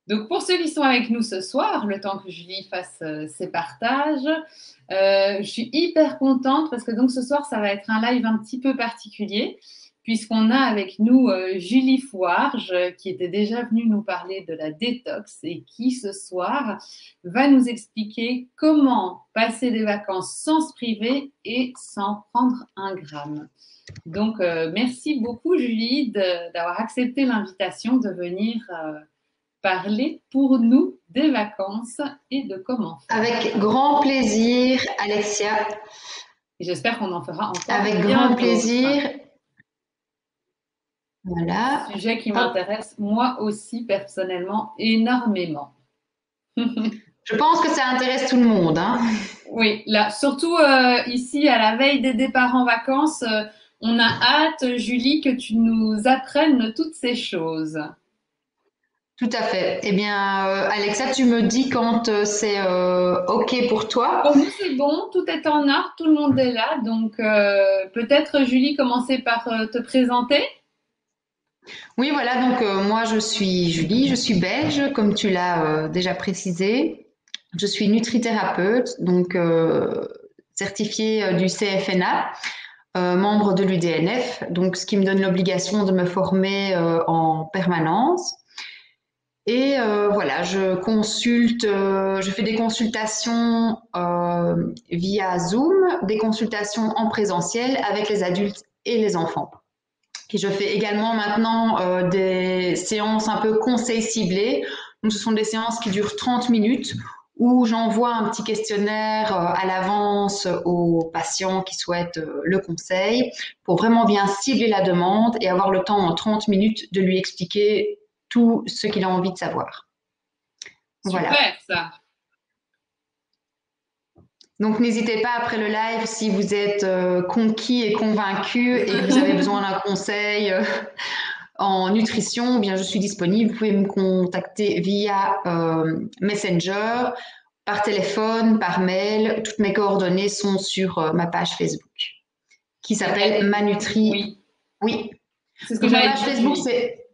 Donc, pour ceux qui sont avec nous ce soir, le temps que Julie fasse ses partages, je suis hyper contente parce que donc ce soir, ça va être un live un petit peu particulier puisqu'on a avec nous Julie Fouarge qui était déjà venue nous parler de la détox et qui ce soir va nous expliquer comment passer des vacances sans se priver et sans prendre un gramme. Donc, merci beaucoup Julie d'avoir accepté l'invitation de venir parler pour nous des vacances et de comment faire. Avec grand plaisir, Alexia. Et j'espère qu'on en fera encore Avec bien grand plaisir. d'autres. Voilà. Sujet qui m'intéresse moi aussi personnellement énormément. Je pense que ça intéresse tout le monde. Hein. Oui, là, surtout ici à la veille des départs en vacances, on a hâte, Julie, que tu nous apprennes toutes ces choses. Tout à fait. Eh bien, Alexa, tu me dis quand c'est OK pour toi. Pour nous, c'est bon, tout est en ordre, tout le monde est là. Donc, peut-être, Julie, commencer par te présenter. Oui, voilà. Donc, moi, je suis Julie, je suis belge, comme tu l'as déjà précisé. Je suis nutrithérapeute, donc certifiée du CFNA, membre de l'UDNF, donc ce qui me donne l'obligation de me former en permanence. Et voilà, je fais des consultations via Zoom, des consultations en présentiel avec les adultes et les enfants. Et je fais également maintenant des séances un peu conseils ciblés. Donc, ce sont des séances qui durent 30 minutes où j'envoie un petit questionnaire à l'avance aux patients qui souhaitent le conseil pour vraiment bien cibler la demande et avoir le temps en 30 minutes de lui expliquer tout ce qu'il a envie de savoir. Super, Voilà. ça. Donc n'hésitez pas après le live si vous êtes conquis et convaincu et que vous avez besoin d'un conseil en nutrition, eh bien je suis disponible. Vous pouvez me contacter via Messenger, par téléphone, par mail. Toutes mes coordonnées sont sur ma page Facebook qui s'appelle Manutri. Oui. Oui. C'est ce que Donc ma j'allais page dire, Facebook Julie. c'est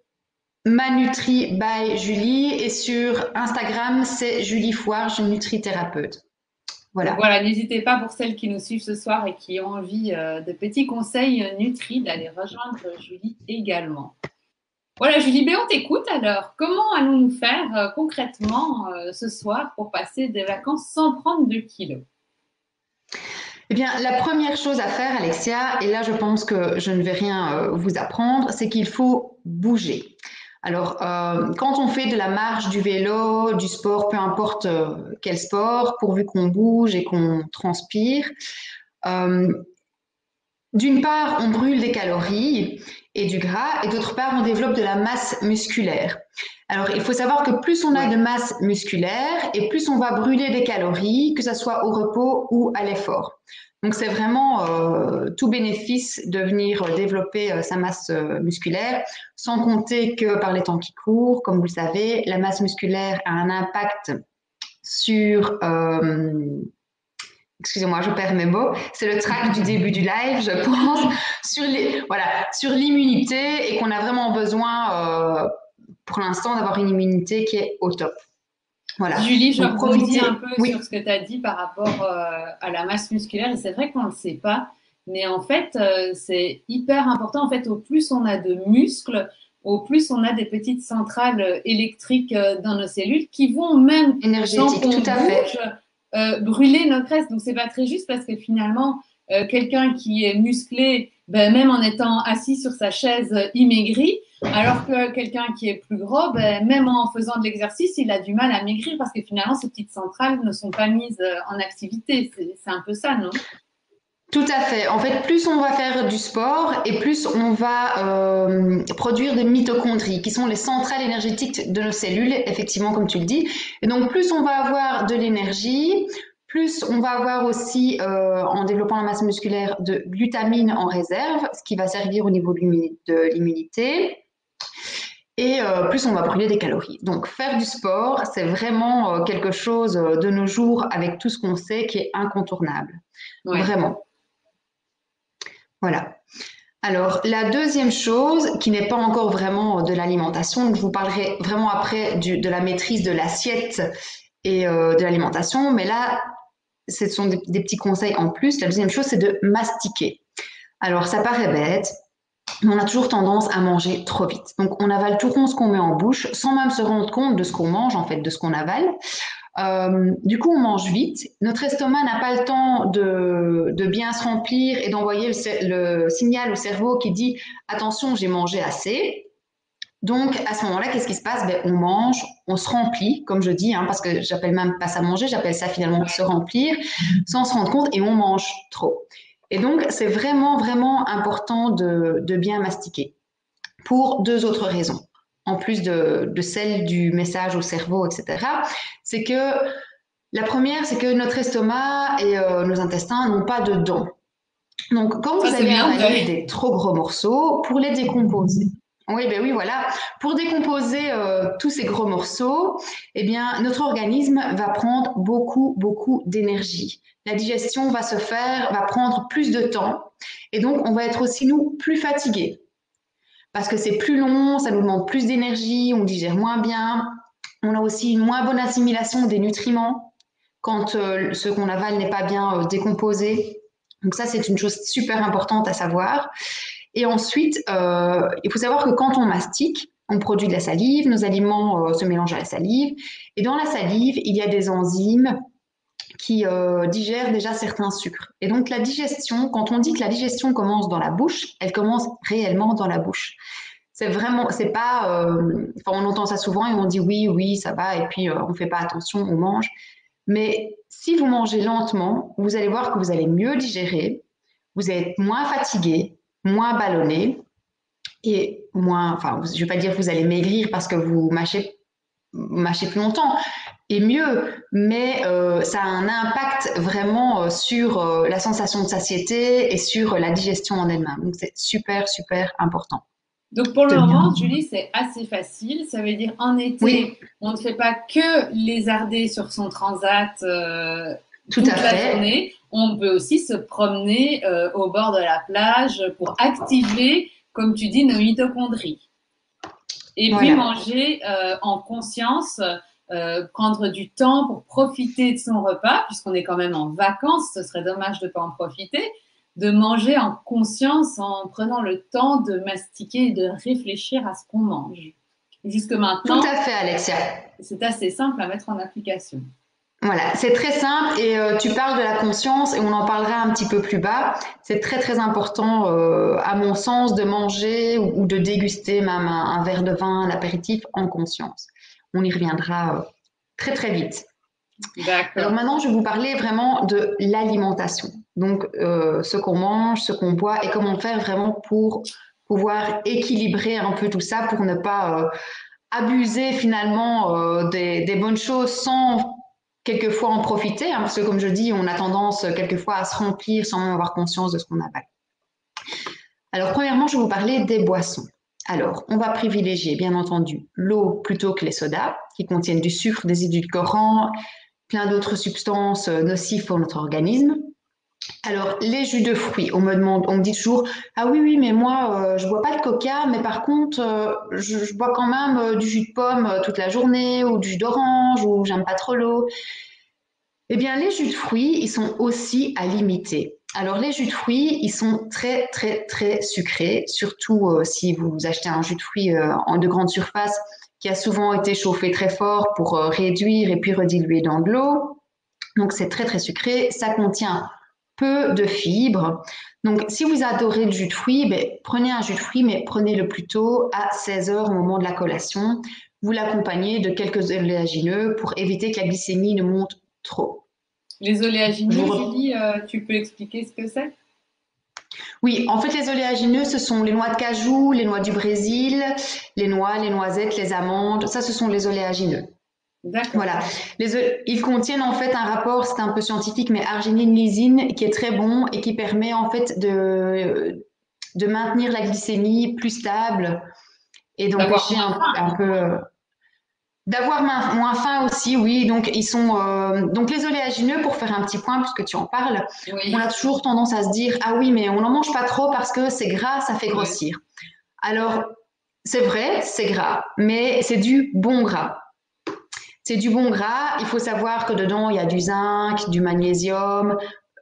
Manutri by Julie et sur Instagram c'est Julie Fouarge, nutrithérapeute. Donc Voilà. voilà, n'hésitez pas pour celles qui nous suivent ce soir et qui ont envie de petits conseils nutri d'aller rejoindre Julie également. Voilà, Julie B, on t'écoute alors. Comment allons-nous faire concrètement ce soir pour passer des vacances sans prendre de kilos? Eh bien, la première chose à faire, Alexia, et là je pense que je ne vais rien vous apprendre, c'est qu'il faut bouger. Alors, quand on fait de la marche, du vélo, du sport, peu importe quel sport, pourvu qu'on bouge et qu'on transpire, euh, d'une part, on brûle des calories et du gras, et d'autre part, on développe de la masse musculaire. Alors, il faut savoir que plus on a de masse musculaire et plus on va brûler des calories, que ce soit au repos ou à l'effort. Donc, c'est vraiment tout bénéfice de venir développer sa masse musculaire, sans compter que par les temps qui courent, comme vous le savez, la masse musculaire a un impact sur excusez-moi, je perds mes mots, c'est le track du début du live, je pense, sur l'immunité et qu'on a vraiment besoin, pour l'instant, d'avoir une immunité qui est au top. Voilà. Julie, je Donc, rebondis un profitez. peu sur Oui. ce que tu as dit par rapport à la masse musculaire. Et c'est vrai qu'on ne le sait pas, mais en fait, c'est hyper important. En fait, au plus on a de muscles, au plus on a des petites centrales électriques dans nos cellules qui vont même, sans Énergétique, qu'on tout à fait. bouge, brûler notre graisse. Donc, c'est pas très juste parce que finalement, quelqu'un qui est musclé, ben, même en étant assis sur sa chaise, il maigrit. Alors que quelqu'un qui est plus gros, ben, même en faisant de l'exercice, il a du mal à maigrir parce que finalement, ces petites centrales ne sont pas mises en activité. C'est un peu ça, non? Tout à fait. En fait, plus on va faire du sport et plus on va produire des mitochondries, qui sont les centrales énergétiques de nos cellules, effectivement, comme tu le dis. Et donc, plus on va avoir de l'énergie, plus on va avoir aussi, en développant la masse musculaire, de glutamine en réserve, ce qui va servir au niveau de l'immunité. Et plus on va brûler des calories. Donc, faire du sport, c'est vraiment quelque chose de nos jours, avec tout ce qu'on sait, qui est incontournable. Ouais. Vraiment. Voilà. Alors, la deuxième chose, qui n'est pas encore vraiment de l'alimentation, donc je vous parlerai vraiment après de la maîtrise de l'assiette et de l'alimentation, mais là, ce sont des petits conseils en plus. La deuxième chose, c'est de mastiquer. Alors, ça paraît bête, mais on a toujours tendance à manger trop vite. Donc, on avale tout rond ce qu'on met en bouche, sans même se rendre compte de ce qu'on mange, en fait, de ce qu'on avale. Du coup, on mange vite. Notre estomac n'a pas le temps de bien se remplir et d'envoyer le signal au cerveau qui dit attention, j'ai mangé assez. Donc, à ce moment-là, qu'est-ce qui se passe? Ben, on mange, on se remplit, comme je dis, hein, parce que j'appelle même pas ça manger, j'appelle ça finalement se remplir, sans se rendre compte, et on mange trop. Et donc, c'est vraiment, vraiment important de bien mastiquer pour deux autres raisons, en plus de celle du message au cerveau, etc. C'est que la première, c'est que notre estomac et nos intestins n'ont pas de dents. Donc, quand Ça, vous c'est allez bien avaler vrai. des trop gros morceaux, pour les décomposer, oui, ben oui, voilà. Pour décomposer tous ces gros morceaux, eh bien, notre organisme va prendre beaucoup, beaucoup d'énergie. La digestion va se faire, va prendre plus de temps, et donc on va être aussi nous plus fatigués parce que c'est plus long, ça nous demande plus d'énergie, on digère moins bien, on a aussi une moins bonne assimilation des nutriments quand ce qu'on avale n'est pas bien décomposé. Donc ça, c'est une chose super importante à savoir. Et ensuite, il faut savoir que quand on mastique, on produit de la salive, nos aliments se mélangent à la salive, et dans la salive, il y a des enzymes qui digèrent déjà certains sucres. Et donc la digestion, quand on dit que la digestion commence dans la bouche, elle commence réellement dans la bouche. C'est vraiment, c'est pas, enfin on entend ça souvent et on dit oui, oui, ça va, et puis on fait pas attention, on mange. Mais si vous mangez lentement, vous allez voir que vous allez mieux digérer, vous allez être moins fatigué, moins ballonné et moins, enfin, je vais pas dire que vous allez maigrir parce que vous mâchez plus longtemps et mieux, mais ça a un impact vraiment sur la sensation de satiété et sur la digestion en elle-même. Donc c'est super, super important. Donc pour le De bien. moment, Julie, c'est assez facile. Ça veut dire en Oui, été, on ne fait pas que lézarder sur son transat tout à toute la fait. journée. On peut aussi se promener au bord de la plage pour activer, comme tu dis, nos mitochondries. Et puis Voilà. manger en conscience, prendre du temps pour profiter de son repas, puisqu'on est quand même en vacances, ce serait dommage de ne pas en profiter, de manger en conscience en prenant le temps de mastiquer et de réfléchir à ce qu'on mange. Jusque Tout maintenant, à fait, Alexia. c'est assez simple à mettre en application. Voilà, c'est très simple et tu parles de la conscience et on en parlera un petit peu plus bas. C'est très très important, à mon sens, de manger ou de déguster même un verre de vin, l'apéritif en conscience. On y reviendra très très vite. Alors D'accord. maintenant, je vais vous parler vraiment de l'alimentation. Donc, ce qu'on mange, ce qu'on boit et comment faire vraiment pour pouvoir équilibrer un peu tout ça pour ne pas abuser finalement des bonnes choses sans quelquefois en profiter, hein, parce que comme je dis, on a tendance quelquefois à se remplir sans même avoir conscience de ce qu'on avale. Alors premièrement, je vais vous parler des boissons. Alors, on va privilégier bien entendu l'eau plutôt que les sodas, qui contiennent du sucre, des édulcorants, plein d'autres substances nocives pour notre organisme. Alors, les jus de fruits, on me dit toujours, ah oui, oui, mais moi, je bois pas de coca, mais par contre, je bois quand même du jus de pomme toute la journée, ou du jus d'orange, ou j'aime pas trop l'eau. Eh bien, les jus de fruits, ils sont aussi à limiter. Alors, les jus de fruits, ils sont très, très, très sucrés, surtout si vous achetez un jus de fruits de grande surface qui a souvent été chauffé très fort pour réduire et puis rediluer dans de l'eau. Donc, c'est très, très sucré. Ça contient peu de fibres. Donc, si vous adorez le jus de fruits, ben, prenez un jus de fruits, mais prenez-le plutôt à 16 heures au moment de la collation. Vous l'accompagnez de quelques oléagineux pour éviter que la glycémie ne monte trop. Les Je oléagineux, vous Julie, tu peux expliquer ce que c'est? Oui, en fait, les oléagineux, ce sont les noix de cajou, les noix du Brésil, les noix, les noisettes, les amandes. Ça, ce sont les oléagineux. D'accord. Voilà. Ils contiennent en fait un rapport, c'est un peu scientifique, mais arginine-lysine qui est très bon et qui permet en fait de maintenir la glycémie plus stable et D'avoir d'empêcher moins faim. un peu. D'avoir moins faim aussi, oui. Donc, ils sont donc les oléagineux, pour faire un petit point, puisque tu en parles, on Oui, a toujours tendance à se dire, ah oui, mais on n'en mange pas trop parce que c'est gras, ça fait oui. grossir. Alors, c'est vrai, c'est gras, mais c'est du bon gras. C'est du bon gras. Il faut savoir que dedans, il y a du zinc, du magnésium,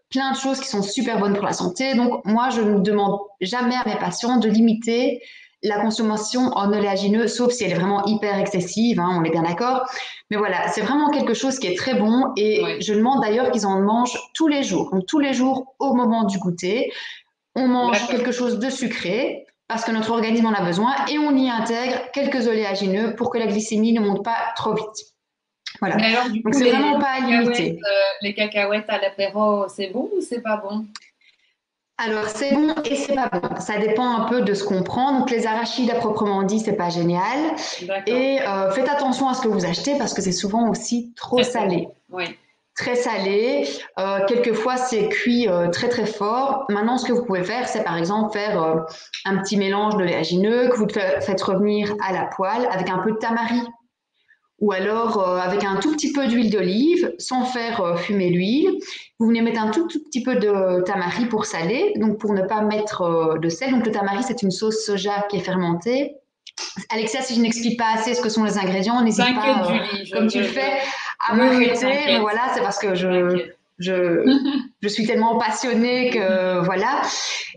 plein de choses qui sont super bonnes pour la santé. Donc, moi, je ne demande jamais à mes patients de limiter la consommation en oléagineux, sauf si elle est vraiment hyper excessive, hein, on est bien d'accord. Mais voilà, c'est vraiment quelque chose qui est très bon et Oui, je demande d'ailleurs qu'ils en mangent tous les jours. Donc, tous les jours, au moment du goûter, on mange d'accord. quelque chose de sucré parce que notre organisme en a besoin et on y intègre quelques oléagineux pour que la glycémie ne monte pas trop vite. Voilà. Mais alors, du Donc, coup, c'est vraiment pas à limiter. les cacahuètes à l'apéro, c'est bon ou c'est pas bon? Alors, c'est bon et c'est pas bon. Ça dépend un peu de ce qu'on prend. Donc, les arachides à proprement dit, c'est pas génial. D'accord. Et faites attention à ce que vous achetez parce que c'est souvent aussi trop Très salé. salé. Oui. Très salé. Quelquefois, c'est cuit très très fort. Maintenant, ce que vous pouvez faire, c'est par exemple faire un petit mélange d'oléagineux que vous faites revenir à la poêle avec un peu de tamari ou alors avec un tout petit peu d'huile d'olive, sans faire fumer l'huile. Vous venez mettre un tout petit peu de tamari pour saler, donc pour ne pas mettre de sel. Donc le tamari, c'est une sauce soja qui est fermentée. Alexia, si je n'explique pas assez ce que sont les ingrédients, n'hésite T'inquiète, pas, Julie. comme tu le fais, à Oui, oui, m'arrêter. Mais t'inquiète. voilà, c'est parce que T'inquiète. je, je suis tellement passionnée que voilà.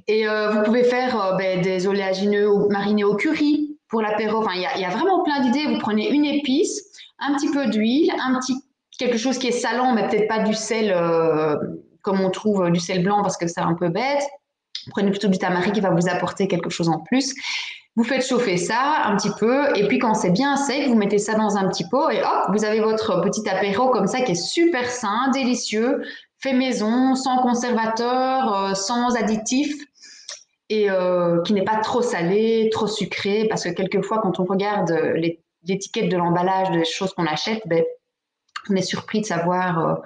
Et vous pouvez faire des oléagineux marinés au curry pour l'apéro. Enfin, il y a vraiment plein d'idées. Vous prenez une épice, un petit peu d'huile, un petit quelque chose qui est salant, mais peut-être pas du sel comme on trouve du sel blanc parce que c'est un peu bête. Prenez plutôt du tamari qui va vous apporter quelque chose en plus. Vous faites chauffer ça un petit peu et puis quand c'est bien sec, vous mettez ça dans un petit pot et hop, vous avez votre petit apéro comme ça qui est super sain, délicieux, fait maison, sans conservateur, sans additifs et qui n'est pas trop salé, trop sucré parce que quelquefois quand on regarde l'étiquette de l'emballage des choses qu'on achète, ben, on est surpris de savoir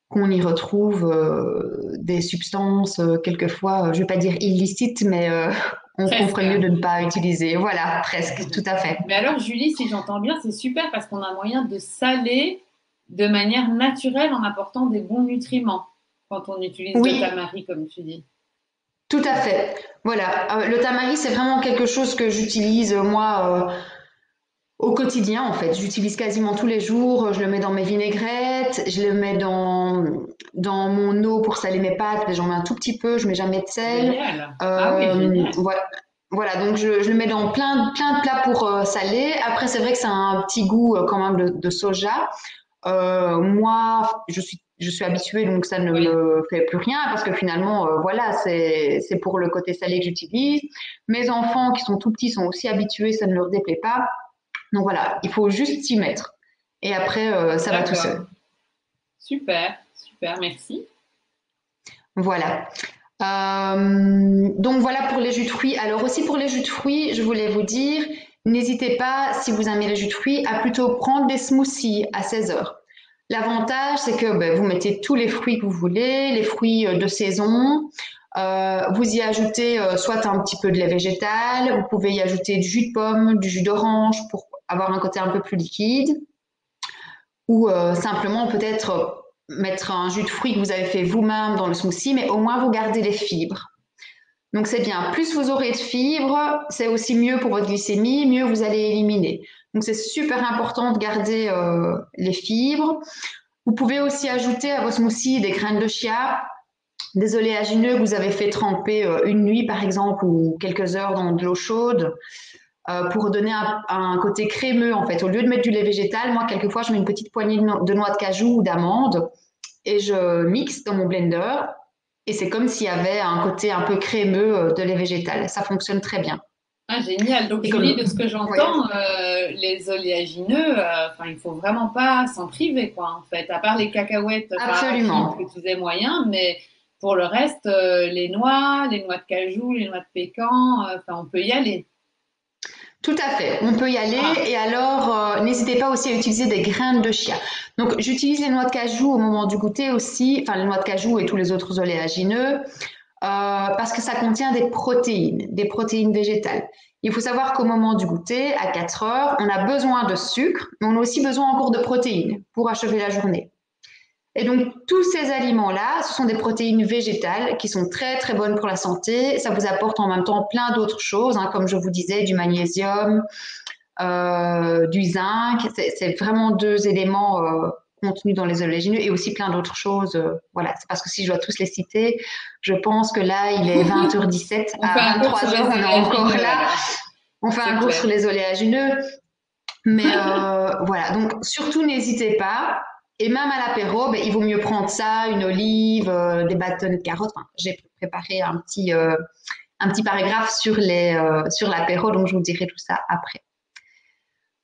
qu'on y retrouve des substances quelquefois, je ne vais pas dire illicites, mais qu'on Presque. ferait mieux de ne pas utiliser. Voilà, presque, tout à fait. Mais alors, Julie, si j'entends bien, c'est super parce qu'on a moyen de saler de manière naturelle en apportant des bons nutriments quand on utilise le Oui, tamari, comme tu dis. tout à fait. Voilà, le tamari, c'est vraiment quelque chose que j'utilise moi au quotidien en fait. J'utilise quasiment tous les jours. Je le mets dans mes vinaigrettes, je le mets dans mon eau pour saler mes pâtes, mais j'en mets un tout petit peu. Je mets jamais de sel. Génial. Ah oui, génial. Voilà. Voilà, donc je le mets dans plein de plats pour saler. Après, c'est vrai que c'est un petit goût quand même de soja. Moi, je suis habituée, donc ça ne Oui, me fait plus rien parce que finalement, voilà, c'est pour le côté salé que j'utilise. Mes enfants qui sont tout petits sont aussi habitués, ça ne leur déplaît pas. Donc voilà, il faut juste s'y mettre. Et après, ça va tout d'accord. seul. Super, super, merci. Voilà. Donc voilà pour les jus de fruits. Alors aussi pour les jus de fruits, je voulais vous dire, n'hésitez pas, si vous aimez les jus de fruits, à plutôt prendre des smoothies à 16 heures. L'avantage, c'est que ben, vous mettez tous les fruits que vous voulez, les fruits de saison. Vous y ajoutez soit un petit peu de lait végétal, vous pouvez y ajouter du jus de pomme, du jus d'orange pour avoir un côté un peu plus liquide. Ou simplement peut-être mettre un jus de fruits que vous avez fait vous-même dans le smoothie, mais au moins vous gardez les fibres. Donc c'est bien, plus vous aurez de fibres, c'est aussi mieux pour votre glycémie, mieux vous allez éliminer. Donc c'est super important de garder les fibres. Vous pouvez aussi ajouter à vos smoothies des graines de chia, des oléagineux que vous avez fait tremper une nuit par exemple ou quelques heures dans de l'eau chaude pour donner un côté crémeux en fait. Au lieu de mettre du lait végétal, moi quelquefois je mets une petite poignée de noix de cajou ou d'amande et je mixe dans mon blender et c'est comme s'il y avait un côté un peu crémeux de lait végétal. Ça fonctionne très bien. Ah, génial. Donc, Et Julie, de comme, ce que oui, j'entends, les oléagineux, enfin, il faut vraiment pas s'en priver, quoi, en fait. À part les cacahuètes par arachide que absolument. tu faisais moyen, mais pour le reste, les noix de cajou, les noix de pécan, enfin, on peut y aller. Tout à fait, on peut y aller. Ah, Et alors, n'hésitez pas aussi à utiliser des graines de chia. Donc, j'utilise les noix de cajou au moment du goûter aussi, enfin les noix de cajou et tous les autres oléagineux. parce que ça contient des protéines végétales. Il faut savoir qu'au moment du goûter, à 4 heures, on a besoin de sucre, mais on a aussi besoin encore de protéines pour achever la journée. Et donc, tous ces aliments-là, ce sont des protéines végétales qui sont très, très bonnes pour la santé. Ça vous apporte en même temps plein d'autres choses, hein, comme je vous disais, du magnésium, du zinc. C'est vraiment deux éléments contenus dans les oléagineux et aussi plein d'autres choses. Voilà, c'est parce que si je dois tous les citer, je pense que là, il est 20h17. On fait À un cours 23 sur les heures, on est encore oléagineux, là. alors. On fait C'est un cours clair. sur les oléagineux. Mais voilà, donc surtout n'hésitez pas. Et même à l'apéro, ben, il vaut mieux prendre ça, une olive, des bâtonnets de carottes. Enfin, j'ai préparé un petit paragraphe sur sur l'apéro, donc je vous dirai tout ça après.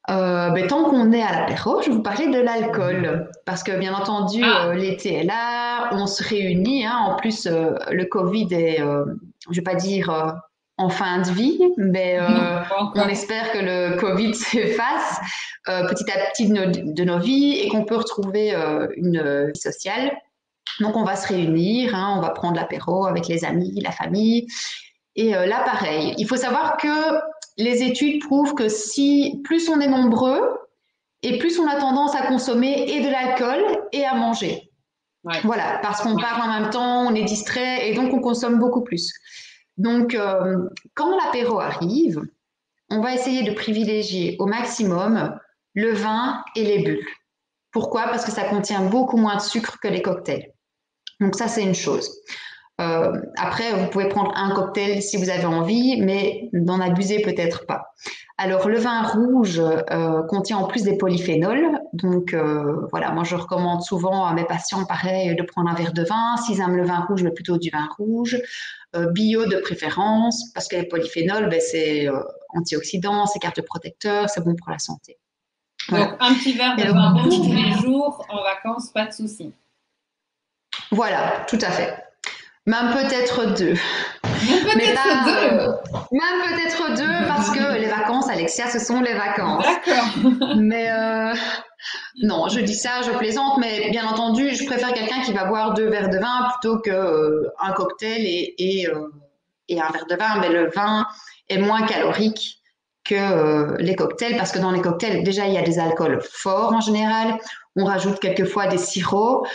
Ben, tant qu'on est à l'apéro, je vais vous parler de l'alcool. Parce que bien entendu, Ah, l'été est là, on se réunit. Hein. En plus, le Covid est, je vais pas dire en fin de vie, mais non, pas on encore. espère que le Covid s'efface petit à petit de nos vies et qu'on peut retrouver une vie sociale. Donc on va se réunir, hein, on va prendre l'apéro avec les amis, la famille. Et là, pareil, il faut savoir que les études prouvent que si plus on est nombreux et plus on a tendance à consommer et de l'alcool et à manger. Ouais. Voilà, parce qu'on parle en même temps, on est distrait et donc on consomme beaucoup plus. Donc, quand l'apéro arrive, on va essayer de privilégier au maximum le vin et les bulles. Pourquoi? Parce que ça contient beaucoup moins de sucre que les cocktails. Donc ça, c'est une chose. Après, vous pouvez prendre un cocktail si vous avez envie, mais n'en abusez peut-être pas. Alors, le vin rouge contient en plus des polyphénols. Donc, voilà, moi, je recommande souvent à mes patients, pareil, de prendre un verre de vin. S'ils aiment le vin rouge, mais plutôt du vin rouge. Bio de préférence, parce que les polyphénols, ben, c'est antioxydant, c'est cardioprotecteur, c'est bon pour la santé. Donc, Voilà. un petit verre Et de donc, vin rouge tous les jours en vacances, pas de souci. voilà, tout à fait. Même peut-être deux. Même Mais peut-être pas, deux. même peut-être deux, parce que les vacances, Alexia, ce sont les vacances. D'accord. Mais non, je dis ça, je plaisante, mais bien entendu, je préfère quelqu'un qui va boire deux verres de vin plutôt qu'un cocktail et un verre de vin. Mais le vin est moins calorique que les cocktails, parce que dans les cocktails, déjà, il y a des alcools forts en général. On rajoute quelquefois des sirops,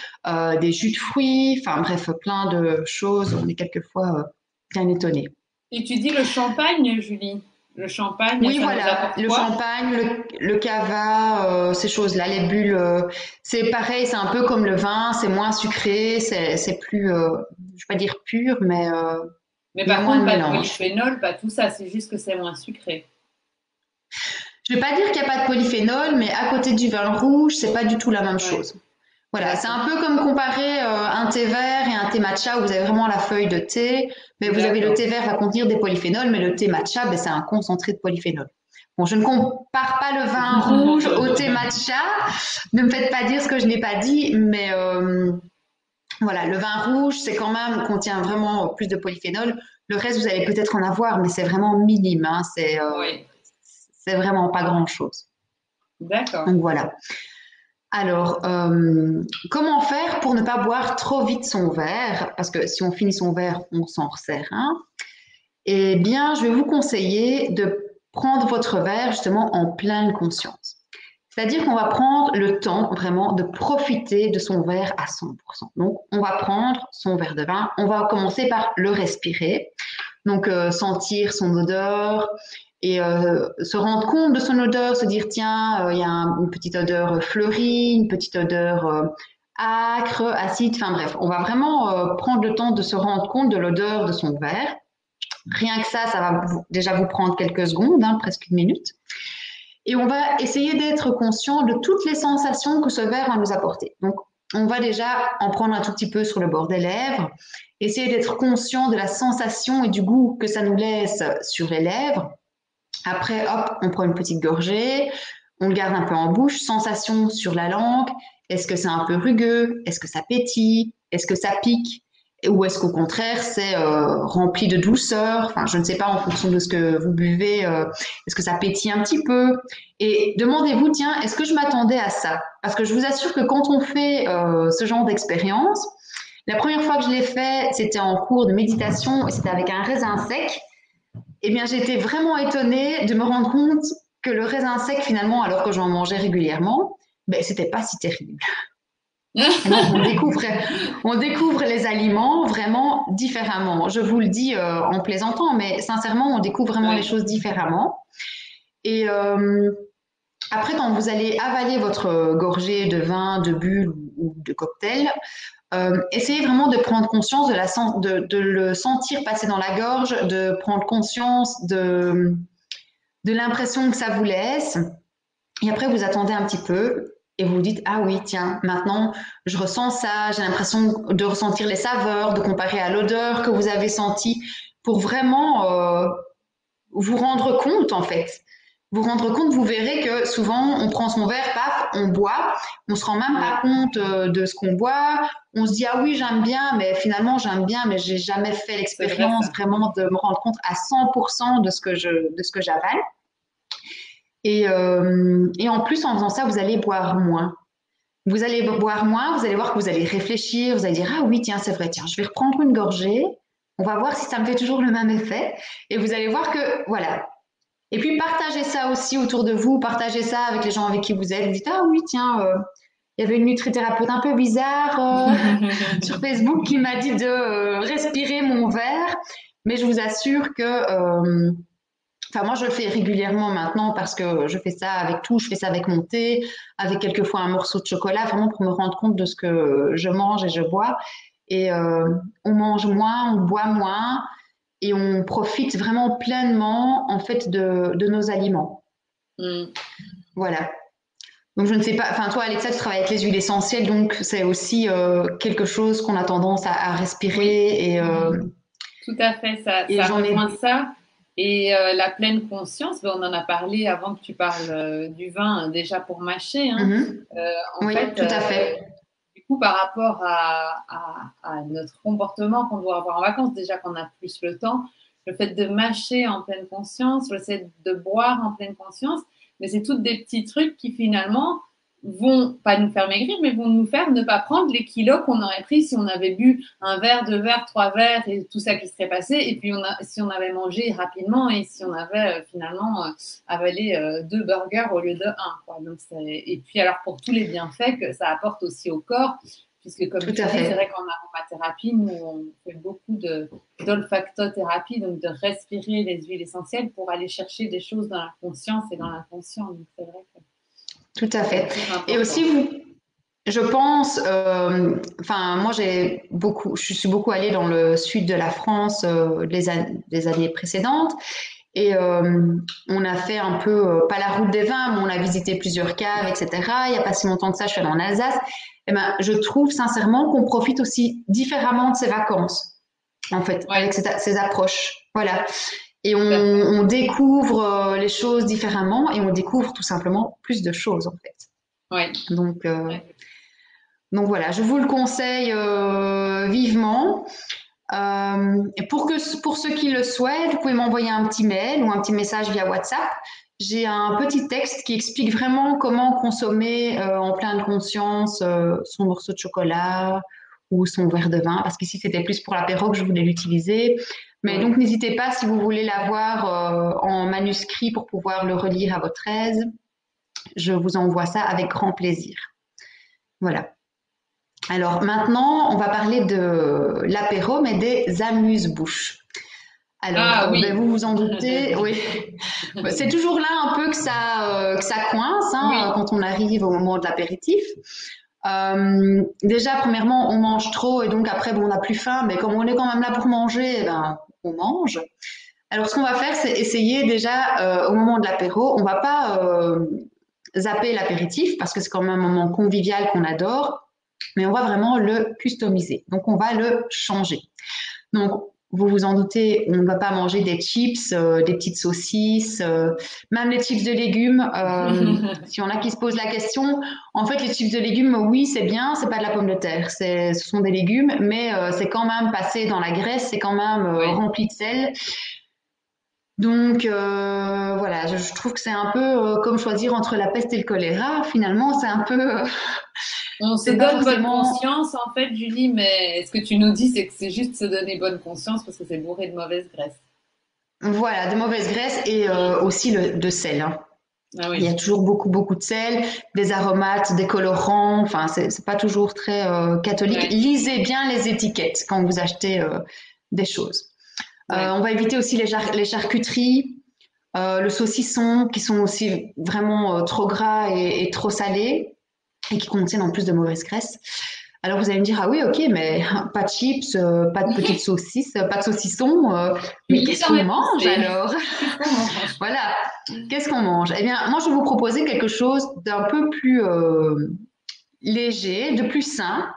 des jus de fruits, enfin bref, plein de choses. On est quelquefois bien étonné. Et tu dis le champagne, Julie. Le champagne, Oui, ça nous voilà, apporte le quoi? champagne, le cava, ces choses-là, les bulles, c'est pareil, c'est un peu comme le vin, c'est moins sucré, c'est plus, je vais pas dire pur, mais Mais il y a par moins contre, de pas de mélange. polyphénol, pas tout ça. C'est juste que c'est moins sucré. Je vais pas dire qu'il n'y a pas de polyphénol, mais à côté du vin rouge, c'est pas du tout la même Ouais, chose. Voilà, c'est d'accord. un peu comme comparer un thé vert et un thé matcha où vous avez vraiment la feuille de thé, mais vous avez le D'accord. thé vert va contenir des polyphénols, mais le thé matcha, ben, c'est un concentré de polyphénol. Bon, je ne compare pas le vin rouge au thé matcha, ne me faites pas dire ce que je n'ai pas dit, mais voilà, le vin rouge, c'est quand même contient vraiment plus de polyphénol. Le reste, vous allez peut-être en avoir, mais c'est vraiment minime, hein, Oui, c'est vraiment pas grand-chose. d'accord. Donc voilà. Alors, comment faire pour ne pas boire trop vite son verre? Parce que si on finit son verre, on s'en resserre un. Eh bien, je vais vous conseiller de prendre votre verre justement en pleine conscience. C'est-à-dire qu'on va prendre le temps vraiment de profiter de son verre à 100%. Donc, on va prendre son verre de vin, on va commencer par le respirer, donc sentir son odeur et se rendre compte de son odeur, se dire tiens, il y a une petite odeur fleurie, une petite odeur âcre, acide, enfin bref, on va vraiment prendre le temps de se rendre compte de l'odeur de son verre. Rien que ça va déjà vous prendre quelques secondes, hein, presque une minute. Et on va essayer d'être conscient de toutes les sensations que ce verre va nous apporter. Donc, on va déjà en prendre un tout petit peu sur le bord des lèvres, essayer d'être conscient de la sensation et du goût que ça nous laisse sur les lèvres. Après, hop, on prend une petite gorgée, on le garde un peu en bouche, sensation sur la langue. Est-ce que c'est un peu rugueux? Est-ce que ça pétille? Est-ce que ça pique? Ou est-ce qu'au contraire, c'est rempli de douceur? Enfin, je ne sais pas en fonction de ce que vous buvez. Est-ce que ça pétille un petit peu? Et demandez-vous, tiens, est-ce que je m'attendais à ça? Parce que je vous assure que quand on fait ce genre d'expérience, La première fois que je l'ai fait, c'était en cours de méditation et c'était avec un raisin sec. Eh bien, j'étais vraiment étonnée de me rendre compte que le raisin sec, finalement, alors que j'en mangeais régulièrement, ben, c'était pas si terrible. Donc, on découvre les aliments vraiment différemment. Je vous le dis en plaisantant, mais sincèrement, on découvre vraiment les Ouais. choses différemment. Et après, quand vous allez avaler votre gorgée de vin, de bulle ou de cocktail, essayez vraiment de prendre conscience de le sentir passer dans la gorge, de prendre conscience de l'impression que ça vous laisse. Et après, vous attendez un petit peu et vous vous dites, ah oui, tiens, maintenant, je ressens ça, j'ai l'impression de ressentir les saveurs, de comparer à l'odeur que vous avez sentie pour vraiment vous rendre compte, en fait. Vous rendre compte, vous verrez que souvent, on prend son verre, paf, on boit, on se rend même pas Ouais. compte de ce qu'on boit. On se dit, ah oui, j'aime bien, mais finalement, j'aime bien, mais j'ai jamais fait C'est vrai l'expérience ça. vraiment de me rendre compte à 100% de ce que j'avale. Et en plus, en faisant ça, vous allez boire moins. Vous allez boire moins, vous allez voir que vous allez réfléchir, vous allez dire, ah oui, tiens, c'est vrai, tiens, je vais reprendre une gorgée, on va voir si ça me fait toujours le même effet. Et vous allez voir que, voilà. Et puis, partagez ça aussi autour de vous, partagez ça avec les gens avec qui vous êtes. Vous dites, ah oui, tiens, il y avait une nutrithérapeute un peu bizarre sur Facebook qui m'a dit de respirer mon verre. Mais je vous assure que enfin, moi, je le fais régulièrement maintenant parce que je fais ça avec tout. Je fais ça avec mon thé, avec quelquefois un morceau de chocolat, vraiment pour me rendre compte de ce que je mange et je bois. Et on mange moins, on boit moins et on profite vraiment pleinement en fait de nos aliments. Mm. Voilà. Donc je ne sais pas, enfin toi Alexa, tu travailles avec les huiles essentielles, donc c'est aussi quelque chose qu'on a tendance à Oui, respirer tout à fait, et ça j'en ai. rejoint ça. Et la pleine conscience, ben, on en a parlé avant que tu parles du vin, déjà pour mâcher, hein. Mhm. En Oui, fait, tout à fait. du coup, par rapport à notre comportement qu'on doit avoir en vacances, déjà qu'on a plus le temps, le fait de mâcher en pleine conscience, le fait de boire en pleine conscience, mais c'est toutes des petits trucs qui finalement vont pas nous faire maigrir, mais vont nous faire ne pas prendre les kilos qu'on aurait pris si on avait bu un verre, deux verres, trois verres et tout ça qui serait passé. Et puis si on avait mangé rapidement et si on avait finalement avalé deux burgers au lieu de un. Quoi. Donc, et puis alors pour tous les bienfaits que ça apporte aussi au corps, puisque comme Tout tu à dis, c'est fait. vrai qu'en aromathérapie, nous on fait beaucoup d'olfactothérapie, donc de respirer les huiles essentielles pour aller chercher des choses dans la conscience et dans l'inconscient. Donc c'est vrai que Tout à c'est fait. hyper Et aussi, important. je pense, enfin, moi, je suis beaucoup allée dans le sud de la France les années précédentes. Et on a fait un peu, pas la route des vins, mais on a visité plusieurs caves, etc. Il n'y a pas si longtemps que ça, je suis allée en Alsace. Et ben, je trouve sincèrement qu'on profite aussi différemment de ces vacances, en fait, avec Ouais, ces approches. Voilà. Et tout à fait. on découvre les choses différemment et on découvre tout simplement plus de choses, en fait. Ouais. Donc, Ouais. donc voilà, je vous le conseille vivement. Et pour ceux qui le souhaitent, vous pouvez m'envoyer un petit mail ou un petit message via WhatsApp. J'ai un petit texte qui explique vraiment comment consommer en pleine conscience son morceau de chocolat ou son verre de vin, parce qu'ici c'était plus pour l'apéro que je voulais l'utiliser. Mais donc Ouais. n'hésitez pas si vous voulez l'avoir en manuscrit pour pouvoir le relire à votre aise. Je vous envoie ça avec grand plaisir. Voilà. Alors maintenant, on va parler de l'apéro, mais des amuse-bouches. Alors, Ah ben, oui. vous vous en doutez, oui. C'est toujours là un peu que ça coince hein, Oui. quand on arrive au moment de l'apéritif. Déjà, premièrement, on mange trop et donc après, bon, on n'a plus faim, mais comme on est quand même là pour manger, eh ben, on mange. Alors, ce qu'on va faire, c'est essayer déjà au moment de l'apéro, on va pas zapper l'apéritif parce que c'est quand même un moment convivial qu'on adore, mais on va vraiment le customiser. Donc, on va le changer. Donc, vous vous en doutez, on ne va pas manger des chips, des petites saucisses, même les chips de légumes. Si on a qui se posent la question, en fait, les chips de légumes, oui, c'est bien, c'est pas de la pomme de terre, ce sont des légumes, mais c'est quand même passé dans la graisse, c'est quand même Oui. rempli de sel. Donc voilà, je trouve que c'est un peu comme choisir entre la peste et le choléra. Finalement, c'est un peu On se C'est pas donne bonne forcément, conscience, en fait, Julie, mais ce que tu nous dis, c'est que c'est juste se donner bonne conscience parce que c'est bourré de mauvaise graisse. voilà, de mauvaises graisses et aussi de sel, hein. Ah Il y a oui, toujours beaucoup, beaucoup de sel, des aromates, des colorants. Enfin, c'est pas toujours très catholique. ouais, Lisez bien les étiquettes quand vous achetez des choses. ouais. On va éviter aussi les charcuteries, le saucisson, qui sont aussi vraiment trop gras et trop salés et qui contiennent en plus de mauvaises graisses. Alors vous allez me dire, ah oui, ok, mais pas de chips, pas de petites saucisses, pas de saucisson, Tu mais lis qu'est-ce dans qu'on mes mange pensées. alors? Qu'est-ce qu'on mange? Voilà, qu'est-ce qu'on mange? Eh bien, moi je vais vous proposer quelque chose d'un peu plus léger, de plus sain,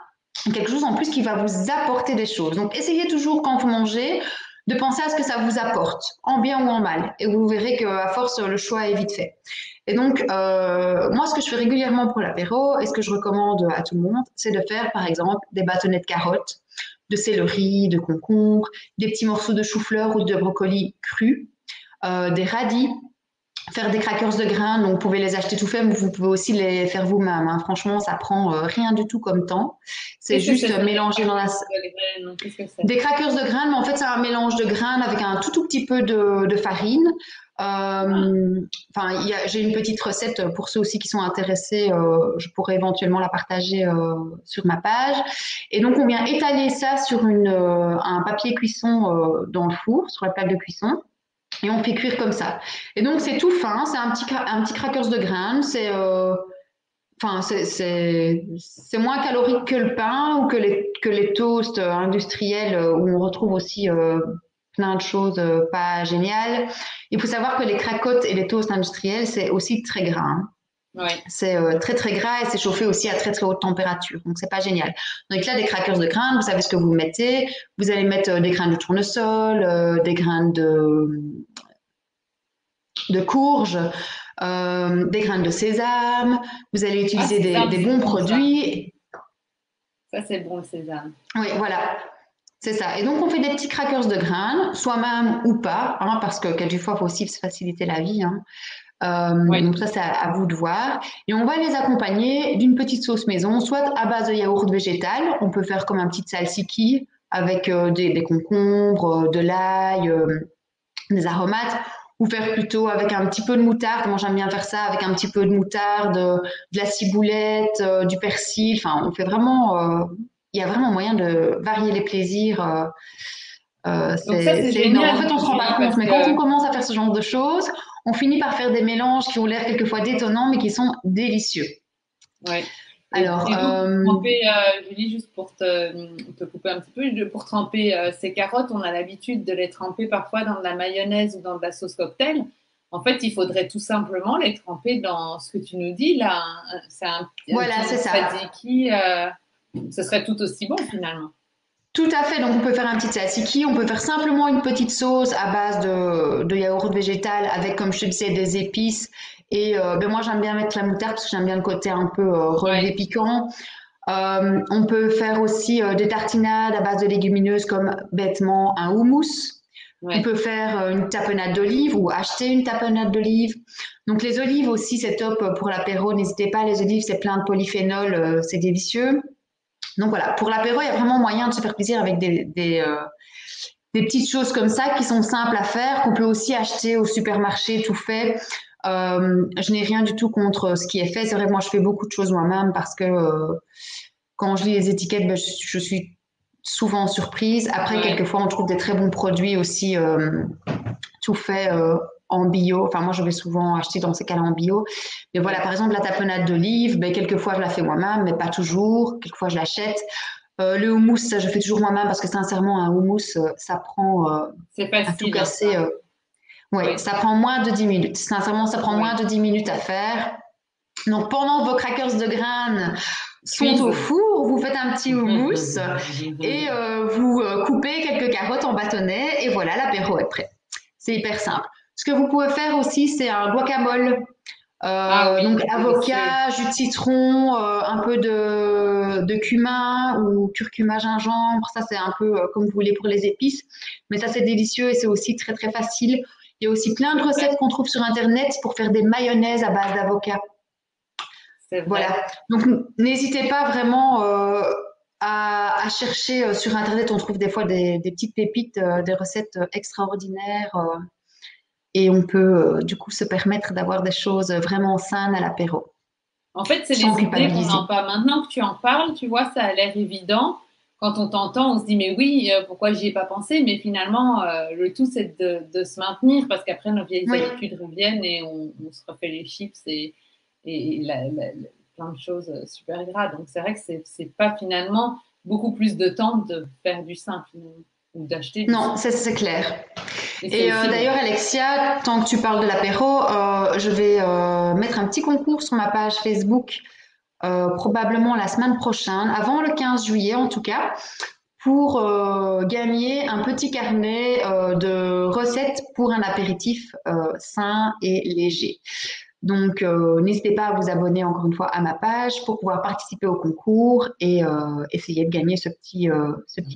quelque chose en plus qui va vous apporter des choses. Donc essayez toujours quand vous mangez de penser à ce que ça vous apporte, en bien ou en mal. Et vous verrez qu'à force, le choix est vite fait. Et donc, moi, ce que je fais régulièrement pour l'apéro et ce que je recommande à tout le monde, c'est de faire, par exemple, des bâtonnets de carottes, de céleri, de concombre, des petits morceaux de chou-fleur ou de brocoli crus, des radis, faire des crackers de grains. Donc, vous pouvez les acheter tout faits, mais vous pouvez aussi les faire vous-même, hein. Franchement, ça prend rien du tout comme temps. C'est Qu'est-ce que juste c'est ça, des mélanger dans la, crackers de graines? Qu'est-ce que c'est? des crackers de graines, mais en fait, c'est un mélange de graines avec un tout petit peu de farine. Ah, Enfin, j'ai une petite recette pour ceux aussi qui sont intéressés. Je pourrais éventuellement la partager sur ma page. Et donc, on vient étaler ça sur un papier cuisson dans le four, sur la plaque de cuisson. Et on fait cuire comme ça. Et donc, c'est tout fin. C'est un petit crackers de graines. Enfin, c'est moins calorique que le pain ou que les toasts industriels où on retrouve aussi plein de choses pas géniales. Il faut savoir que les cracottes et les toasts industriels, c'est aussi très gras, hein. ouais. C'est très très gras et c'est chauffé aussi à très très haute température. Donc c'est pas génial. Donc là, des crackers de graines, vous savez ce que vous mettez. Vous allez mettre des graines de tournesol, des graines de courge, des graines de sésame. Vous allez Ah, utiliser sésame, des c'est bons bon ça. produits. Ça, c'est bon le sésame. Oui, voilà, c'est ça. Et donc, on fait des petits crackers de graines, soi-même ou pas, hein, parce que quelquefois, il faut aussi se faciliter la vie, hein. Oui. Donc ça, c'est à vous de voir. Et on va les accompagner d'une petite sauce maison, soit à base de yaourt végétal. On peut faire comme un petit tzatziki avec des concombres, de l'ail, des aromates, ou faire plutôt avec un petit peu de moutarde. Moi, j'aime bien faire ça avec un petit peu de moutarde, de la ciboulette, du persil. Enfin, on fait vraiment. Il y a vraiment moyen de varier les plaisirs. Donc ça, c'est C'est énorme. En génial, fait, on se rend pas Julie, compte, parce mais quand on que commence à faire ce genre de choses, on finit par faire des mélanges qui ont l'air quelquefois détonnants, mais qui sont délicieux. ouais. Alors, Et donc, pour tremper, Julie, juste pour te couper un petit peu, pour tremper ces carottes, on a l'habitude de les tremper parfois dans de la mayonnaise ou dans de la sauce cocktail. En fait, il faudrait tout simplement les tremper dans ce que tu nous dis là. C'est un voilà, c'est petit ça. tzatziki. Ce serait tout aussi bon finalement. Tout à fait. Donc, on peut faire un petit tzatziki. On peut faire simplement une petite sauce à base de yaourt végétal avec, comme je te disais, des épices. Et ben moi, j'aime bien mettre la moutarde parce que j'aime bien le côté un peu relevé Ouais, piquant. On peut faire aussi des tartinades à base de légumineuses comme bêtement un houmous. On ouais. peut faire une tapenade d'olive ou acheter une tapenade d'olive. Donc les olives aussi, c'est top pour l'apéro. N'hésitez pas, les olives, c'est plein de polyphénol, c'est délicieux. Donc voilà, pour l'apéro, il y a vraiment moyen de se faire plaisir avec des petites choses comme ça qui sont simples à faire, qu'on peut aussi acheter au supermarché tout fait. Je n'ai rien du tout contre ce qui est fait. C'est vrai que moi, je fais beaucoup de choses moi-même parce que quand je lis les étiquettes, ben, je suis souvent surprise. Après, Ouais. quelquefois, on trouve des très bons produits aussi tout fait en bio. Enfin, moi, je vais souvent acheter dans ces cas-là en bio. Mais voilà, Ouais. par exemple, la tapenade d'olive, ben, quelquefois, je la fais moi-même, mais pas toujours. Quelquefois, je l'achète. Le houmous, ça, je fais toujours moi-même parce que sincèrement, un houmous, ça prend C'est à tout facile, hein, casser. ça. Ouais, Oui, ça prend moins de 10 minutes. Sincèrement, ça prend moins oui. de 10 minutes à faire. Donc, pendant que vos crackers de graines sont au Cuise. four, vous faites un petit houmous et vous coupez quelques carottes en bâtonnets et voilà, l'apéro est prêt. C'est hyper simple. Ce que vous pouvez faire aussi, c'est un guacamole. Ah Donc oui, délicieux. avocat, jus de citron, un peu de cumin ou curcuma gingembre. Ça, c'est un peu comme vous voulez pour les épices. Mais ça, c'est délicieux et c'est aussi très, très facile. Il y a aussi plein de C'est vrai. recettes qu'on trouve sur Internet pour faire des mayonnaises à base d'avocat. c'est vrai. Voilà. Donc, n'hésitez pas vraiment à chercher sur Internet. On trouve des fois des petites pépites, des recettes extraordinaires. Et on peut du coup se permettre d'avoir des choses vraiment saines à l'apéro, En fait, c'est sans les idées qu'on culpabiliser. en parle. Maintenant que tu en parles, tu vois, ça a l'air évident. Quand on t'entend, on se dit, mais oui, pourquoi j'y ai pas pensé? Mais finalement, le tout, c'est de se maintenir parce qu'après, nos vieilles Oui, habitudes reviennent et on se refait les chips et plein de choses super gras. Donc, c'est vrai que c'est pas finalement beaucoup plus de temps de faire du sain, finalement, ou d'acheter du non, sain. c'est clair. Et c'est Et aussi bon. d'ailleurs, Alexia, tant que tu parles de l'apéro, je vais mettre un petit concours sur ma page Facebook, probablement la semaine prochaine, avant le 15 juillet en tout cas, pour gagner un petit carnet de recettes pour un apéritif sain et léger. Donc, n'hésitez pas à vous abonner encore une fois à ma page pour pouvoir participer au concours et essayer de gagner ce petit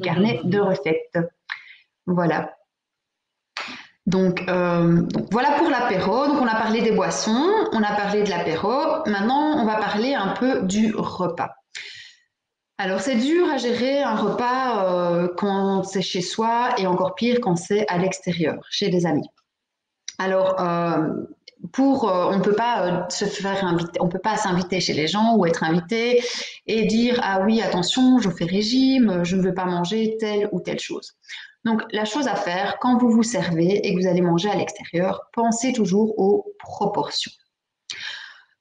carnet de recettes. Voilà. Donc voilà pour l'apéro. Donc on a parlé des boissons, on a parlé de l'apéro. Maintenant, on va parler un peu du repas. Alors c'est dur à gérer un repas quand c'est chez soi et encore pire quand c'est à l'extérieur, chez des amis. Alors on peut pas se faire inviter, on peut pas s'inviter chez les gens ou être invité et dire ah oui attention je fais régime, je ne veux pas manger telle ou telle chose. Donc la chose à faire quand vous vous servez et que vous allez manger à l'extérieur, pensez toujours aux proportions.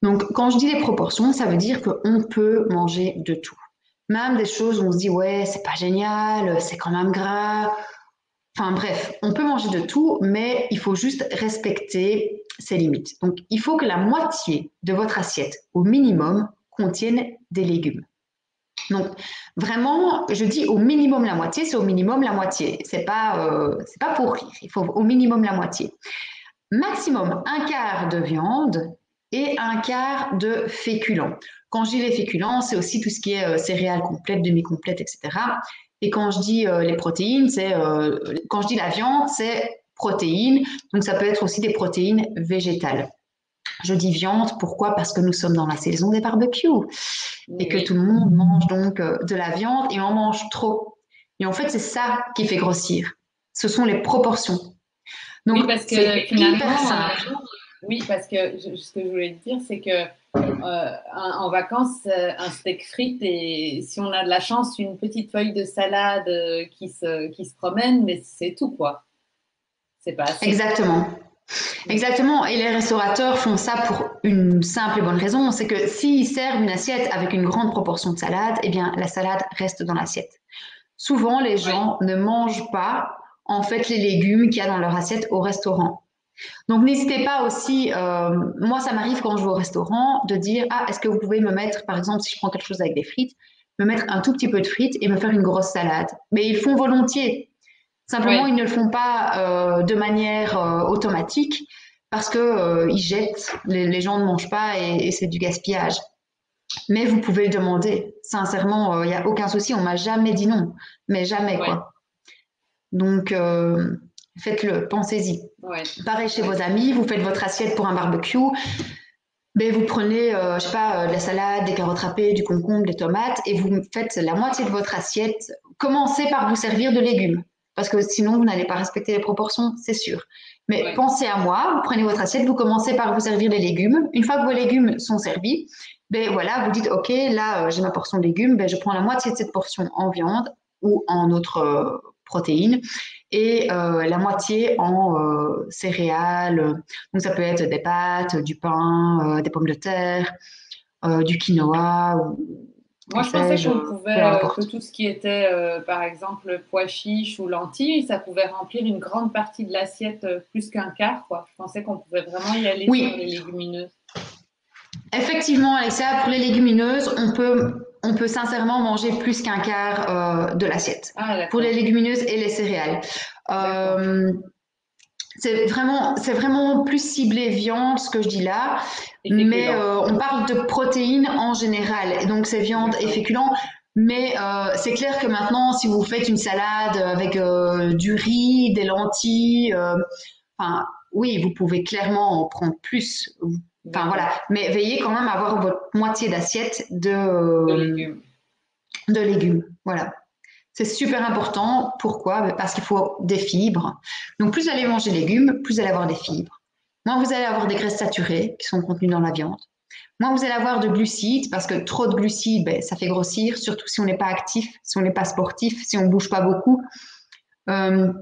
Donc quand je dis les proportions, ça veut dire qu'on peut manger de tout. Même des choses où on se dit ouais c'est pas génial, c'est quand même gras, enfin bref, on peut manger de tout, mais il faut juste respecter ses limites. Donc, il faut que la moitié de votre assiette, au minimum, contienne des légumes. Donc, vraiment, je dis au minimum la moitié, c'est au minimum la moitié. C'est pas pour rire. Il faut au minimum la moitié. Maximum un quart de viande et un quart de féculents. Quand je dis les féculents, c'est aussi tout ce qui est céréales complètes, demi-complètes, etc. Et quand je dis les protéines, quand je dis la viande, c'est protéines. Donc ça peut être aussi des protéines végétales. Je dis viande, pourquoi? Parce que nous sommes dans la saison des barbecues et que tout Oui. le monde mange donc de la viande et on mange trop. Et en fait, c'est ça qui fait grossir. Ce sont les proportions. Oui, Donc, parce c'est que hyper finalement, simple. oui, parce que ce que je voulais te dire, c'est que en vacances, un steak frites et si on a de la chance, une petite feuille de salade qui se promène, mais c'est tout, quoi. C'est pas assez. Exactement. Exactement. Et les restaurateurs font ça pour une simple et bonne raison, c'est que s'ils servent une assiette avec une grande proportion de salade, eh bien, la salade reste dans l'assiette. Souvent, les Oui, gens ne mangent pas, en fait, les légumes qu'il y a dans leur assiette au restaurant. Donc, n'hésitez pas aussi, moi, ça m'arrive quand je vais au restaurant de dire, ah, est-ce que vous pouvez me mettre, par exemple, si je prends quelque chose avec des frites, me mettre un tout petit peu de frites et me faire une grosse salade. Mais ils font volontiers. Simplement, oui, ils ne le font pas de manière automatique parce que ils jettent, les gens ne mangent pas et c'est du gaspillage. Mais vous pouvez le demander. Sincèrement, il n'y a aucun souci. On m'a jamais dit non, mais jamais oui, quoi. Donc faites-le, pensez-y. oui, Pareil chez oui. vos amis, vous faites votre assiette pour un barbecue, mais vous prenez, je sais pas, de la salade, des carottes râpées, du concombre, des tomates, et vous faites la moitié de votre assiette. Commencez par vous servir de légumes, parce que sinon vous n'allez pas respecter les proportions, c'est sûr. Mais Oui. pensez à moi, vous prenez votre assiette, vous commencez par vous servir les légumes. Une fois que vos légumes sont servis, ben voilà, vous dites, ok, là j'ai ma portion de légumes, ben je prends la moitié de cette portion en viande ou en autre protéines et la moitié en céréales. Donc ça peut être des pâtes, du pain, des pommes de terre, du quinoa ou que Moi, je pensais sais-je, qu'on peu pouvait, que importe. tout ce qui était, par exemple, pois chiches ou lentilles, ça pouvait remplir une grande partie de l'assiette, plus qu'un quart, quoi. Je pensais qu'on pouvait vraiment y aller sur les Oui, légumineuses. effectivement, Alexia, pour les légumineuses, on peut sincèrement manger plus qu'un quart de l'assiette. Ah, Pour les d'accord, légumineuses et les céréales. d'accord. Euh, c'est vraiment plus ciblé viande, ce que je dis là, Et mais féculents. on parle de protéines en général, et donc c'est viande et D'accord. féculents. Mais c'est clair que maintenant, si vous faites une salade avec du riz, des lentilles, enfin, oui, vous pouvez clairement en prendre plus. Enfin D'accord. voilà, mais veillez quand même à avoir votre moitié d'assiette De légumes. de légumes. Voilà. C'est super important. Pourquoi? Parce qu'il faut des fibres. Donc, plus vous allez manger des légumes, plus vous allez avoir des fibres. Moins vous allez avoir des graisses saturées qui sont contenues dans la viande. Moins vous allez avoir de glucides, parce que trop de glucides, ben, ça fait grossir, surtout si on n'est pas actif, si on n'est pas sportif, si on ne bouge pas beaucoup. Euh,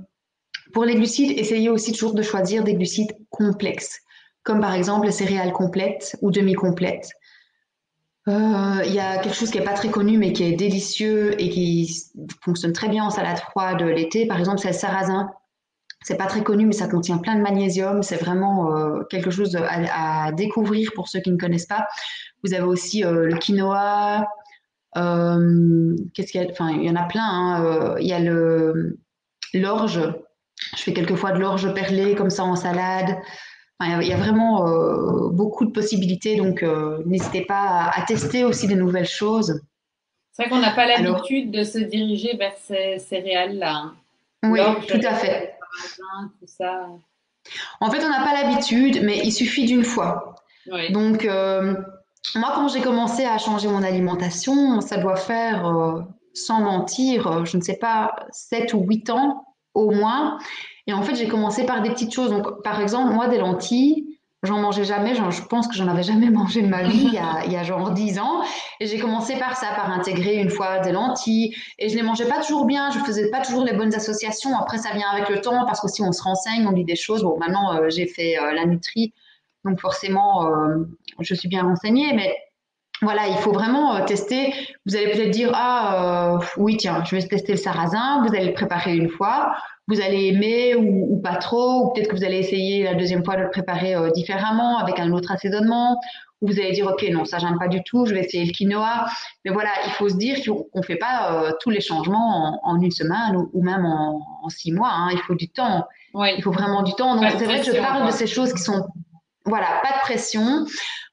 pour les glucides, essayez aussi toujours de choisir des glucides complexes, comme par exemple les céréales complètes ou demi-complètes. Il y a quelque chose qui n'est pas très connu, mais qui est délicieux et qui fonctionne très bien en salade froide l'été. Par exemple, c'est le sarrasin. C'est pas très connu, mais ça contient plein de magnésium. C'est vraiment quelque chose à découvrir pour ceux qui ne connaissent pas. Vous avez aussi le quinoa. Qu'est-ce qu'il y a? Enfin, il y en a plein, hein. Il y a l'orge. Je fais quelquefois de l'orge perlée comme ça en salade. Enfin, il y a vraiment beaucoup de possibilités, donc n'hésitez pas à tester aussi des nouvelles choses. C'est vrai qu'on n'a pas Alors, l'habitude de se diriger vers ces céréales-là, hein. oui, L'orge, tout à le fait. sarrasin, tout ça. En fait, on n'a pas l'habitude, mais il suffit d'une fois. Oui. Donc, moi, quand j'ai commencé à changer mon alimentation, ça doit faire, sans mentir, je ne sais pas, 7 ou 8 ans au moins. Et en fait, j'ai commencé par des petites choses. Donc, par exemple, moi, des lentilles, j'en mangeais jamais. Je pense que j'en avais jamais mangé de ma vie il y a genre 10 ans. Et j'ai commencé par ça, par intégrer une fois des lentilles. Et je les mangeais pas toujours bien. Je faisais pas toujours les bonnes associations. Après, ça vient avec le temps parce qu'aussi on se renseigne, on lit des choses. Bon, maintenant, j'ai fait la nutrie. Donc forcément, je suis bien renseignée, mais voilà, il faut vraiment tester. Vous allez peut-être dire, ah oui, tiens, je vais tester le sarrasin. Vous allez le préparer une fois. Vous allez aimer ou pas trop, ou peut-être que vous allez essayer la deuxième fois de le préparer différemment, avec un autre assaisonnement. Ou vous allez dire, ok, non, ça j'aime pas du tout, je vais essayer le quinoa. Mais voilà, il faut se dire qu'on ne fait pas tous les changements en une semaine ou même en 6 mois, hein. Il faut du temps. Il Oui. faut vraiment du temps. Donc Pas de c'est vrai que je pression, parle de quoi. ces choses qui sont, voilà, pas de pression.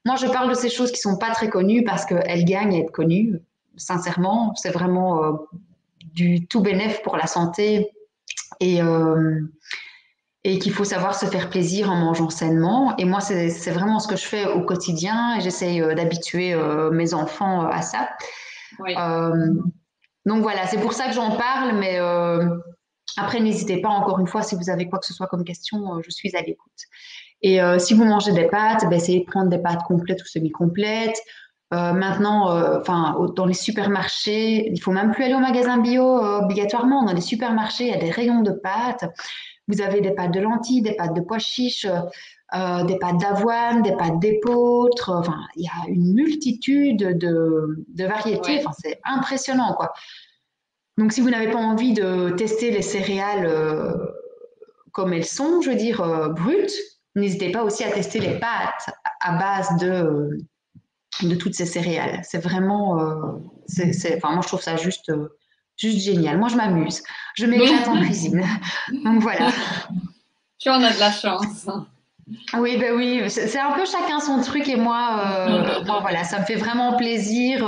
Moi, je parle de ces choses qui sont pas très connues parce qu'elles gagnent à être connues. Sincèrement, c'est vraiment du tout bénéf pour la santé et, euh, et qu'il faut savoir se faire plaisir en mangeant sainement. Et moi, c'est vraiment ce que je fais au quotidien et j'essaye d'habituer mes enfants à ça. Oui. Euh, donc voilà, c'est pour ça que j'en parle, mais après, n'hésitez pas, encore une fois, si vous avez quoi que ce soit comme question, je suis à l'écoute. Et si vous mangez des pâtes, ben, essayez de prendre des pâtes complètes ou semi-complètes. Maintenant, enfin, dans les supermarchés, il faut même plus aller au magasin bio obligatoirement. Dans les supermarchés, il y a des rayons de pâtes. Vous avez des pâtes de lentilles, des pâtes de pois chiches, des pâtes d'avoine, des pâtes d'épeautre. Enfin, il y a une multitude de variétés. Oui. Enfin, c'est impressionnant, quoi. Donc, si vous n'avez pas envie de tester les céréales comme elles sont, je veux dire, brutes, n'hésitez pas aussi à tester les pâtes à base de toutes ces céréales. C'est vraiment, enfin, moi je trouve ça juste, juste génial. Moi je m'amuse, je m'éclate en cuisine. Donc voilà. Tu en as de la chance. Oui, ben oui, c'est un peu chacun son truc et moi voilà, ça me fait vraiment plaisir,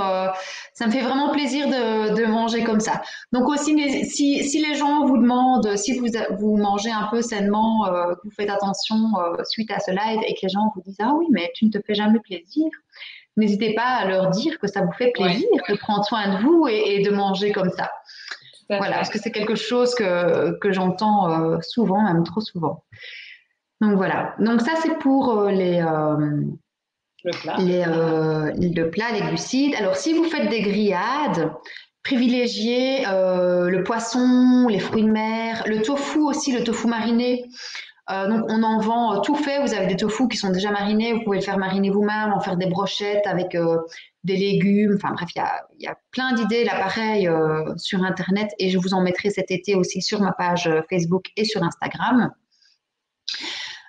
ça me fait vraiment plaisir de manger comme ça. Donc aussi, si les gens vous demandent si vous mangez un peu sainement, que vous faites attention suite à ce live et que les gens vous disent ah oui, mais tu ne te fais jamais plaisir, n'hésitez pas à leur dire que ça vous fait Oui, plaisir de prendre soin de vous et de manger comme ça. tout à Voilà, parce fait. que c'est quelque chose que j'entends souvent, même trop souvent. Donc voilà. Donc ça c'est pour Le plat. le plat, les glucides. Alors si vous faites des grillades, privilégiez le poisson, les fruits de mer, le tofu aussi, le tofu mariné. Donc on en vend tout fait. Vous avez des tofu qui sont déjà marinés. Vous pouvez le faire mariner vous-même, en faire des brochettes avec des légumes. Enfin bref, il y a plein d'idées là pareil sur Internet et je vous en mettrai cet été aussi sur ma page Facebook et sur Instagram.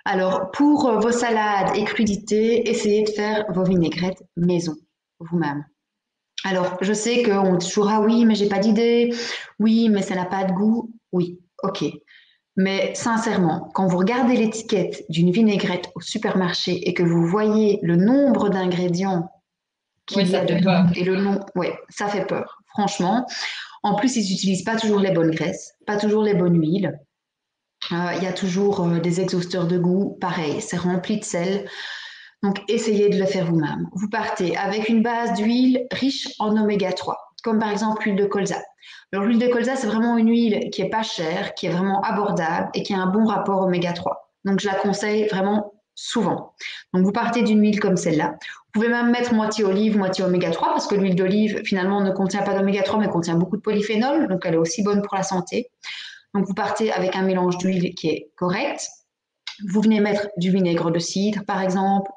Alors, pour vos salades et crudités, essayez de faire vos vinaigrettes maison, vous-même. Alors, je sais qu'on dit toujours, ah oui, mais j'ai pas d'idée. Oui, mais ça n'a pas de goût. Oui, ok. Mais sincèrement, quand vous regardez l'étiquette d'une vinaigrette au supermarché et que vous voyez le nombre d'ingrédients Oui, qu'il y ça a fait dedans peur. et le nom, ouais, ça fait peur, franchement. En plus, ils n'utilisent pas toujours les bonnes graisses, pas toujours les bonnes huiles. Il y a toujours des exhausteurs de goût, pareil, c'est rempli de sel. Donc, essayez de le faire vous-même. Vous partez avec une base d'huile riche en oméga 3, comme par exemple l'huile de colza. Alors, l'huile de colza, c'est vraiment une huile qui est pas chère, qui est vraiment abordable et qui a un bon rapport oméga 3. Donc, je la conseille vraiment souvent. Donc, vous partez d'une huile comme celle-là. Vous pouvez même mettre moitié olive, moitié oméga 3, parce que l'huile d'olive, finalement, ne contient pas d'oméga 3, mais contient beaucoup de polyphénol, donc elle est aussi bonne pour la santé. Donc, vous partez avec un mélange d'huile qui est correct. Vous venez mettre du vinaigre de cidre, par exemple,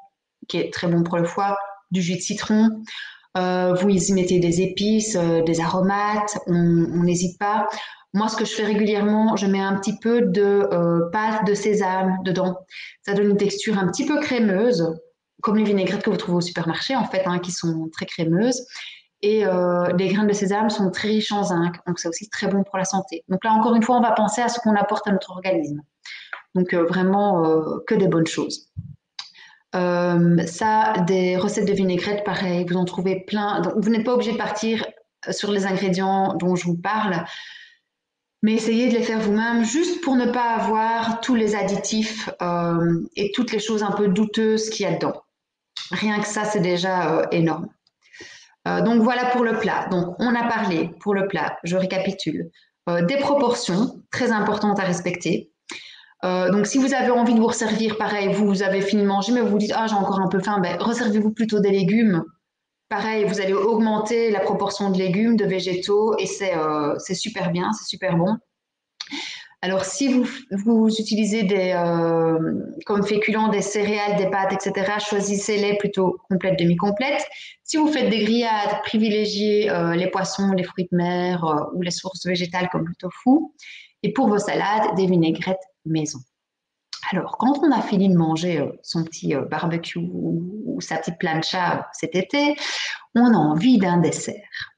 qui est très bon pour le foie, du jus de citron. Vous y mettez des épices, des aromates, on n'hésite pas. Moi, ce que je fais régulièrement, je mets un petit peu de pâte de sésame dedans. Ça donne une texture un petit peu crémeuse, comme les vinaigrettes que vous trouvez au supermarché, en fait, hein, qui sont très crémeuses. Et les graines de sésame sont très riches en zinc, donc c'est aussi très bon pour la santé. Donc là, encore une fois, on va penser à ce qu'on apporte à notre organisme. Donc vraiment, que des bonnes choses. Ça, des recettes de vinaigrette, pareil, vous en trouvez plein. Donc, vous n'êtes pas obligé de partir sur les ingrédients dont je vous parle, mais essayez de les faire vous-même juste pour ne pas avoir tous les additifs et toutes les choses un peu douteuses qu'il y a dedans. Rien que ça, c'est déjà énorme. Donc voilà pour le plat. Donc on a parlé pour le plat, je récapitule, des proportions très importantes à respecter. Donc, si vous avez envie de vous resservir, pareil, vous avez fini de manger, mais vous vous dites, ah, j'ai encore un peu faim, ben, resservez-vous plutôt des légumes. Pareil, vous allez augmenter la proportion de légumes, de végétaux, et c'est super bien, c'est super bon. Alors, si vous utilisez comme féculents des céréales, des pâtes, etc., choisissez-les plutôt complètes, demi-complètes. Si vous faites des grillades, privilégiez les poissons, les fruits de mer ou les sources végétales comme le tofu. Et pour vos salades, des vinaigrettes maison. Alors, quand on a fini de manger son petit barbecue ou sa petite plancha cet été, on a envie d'un dessert.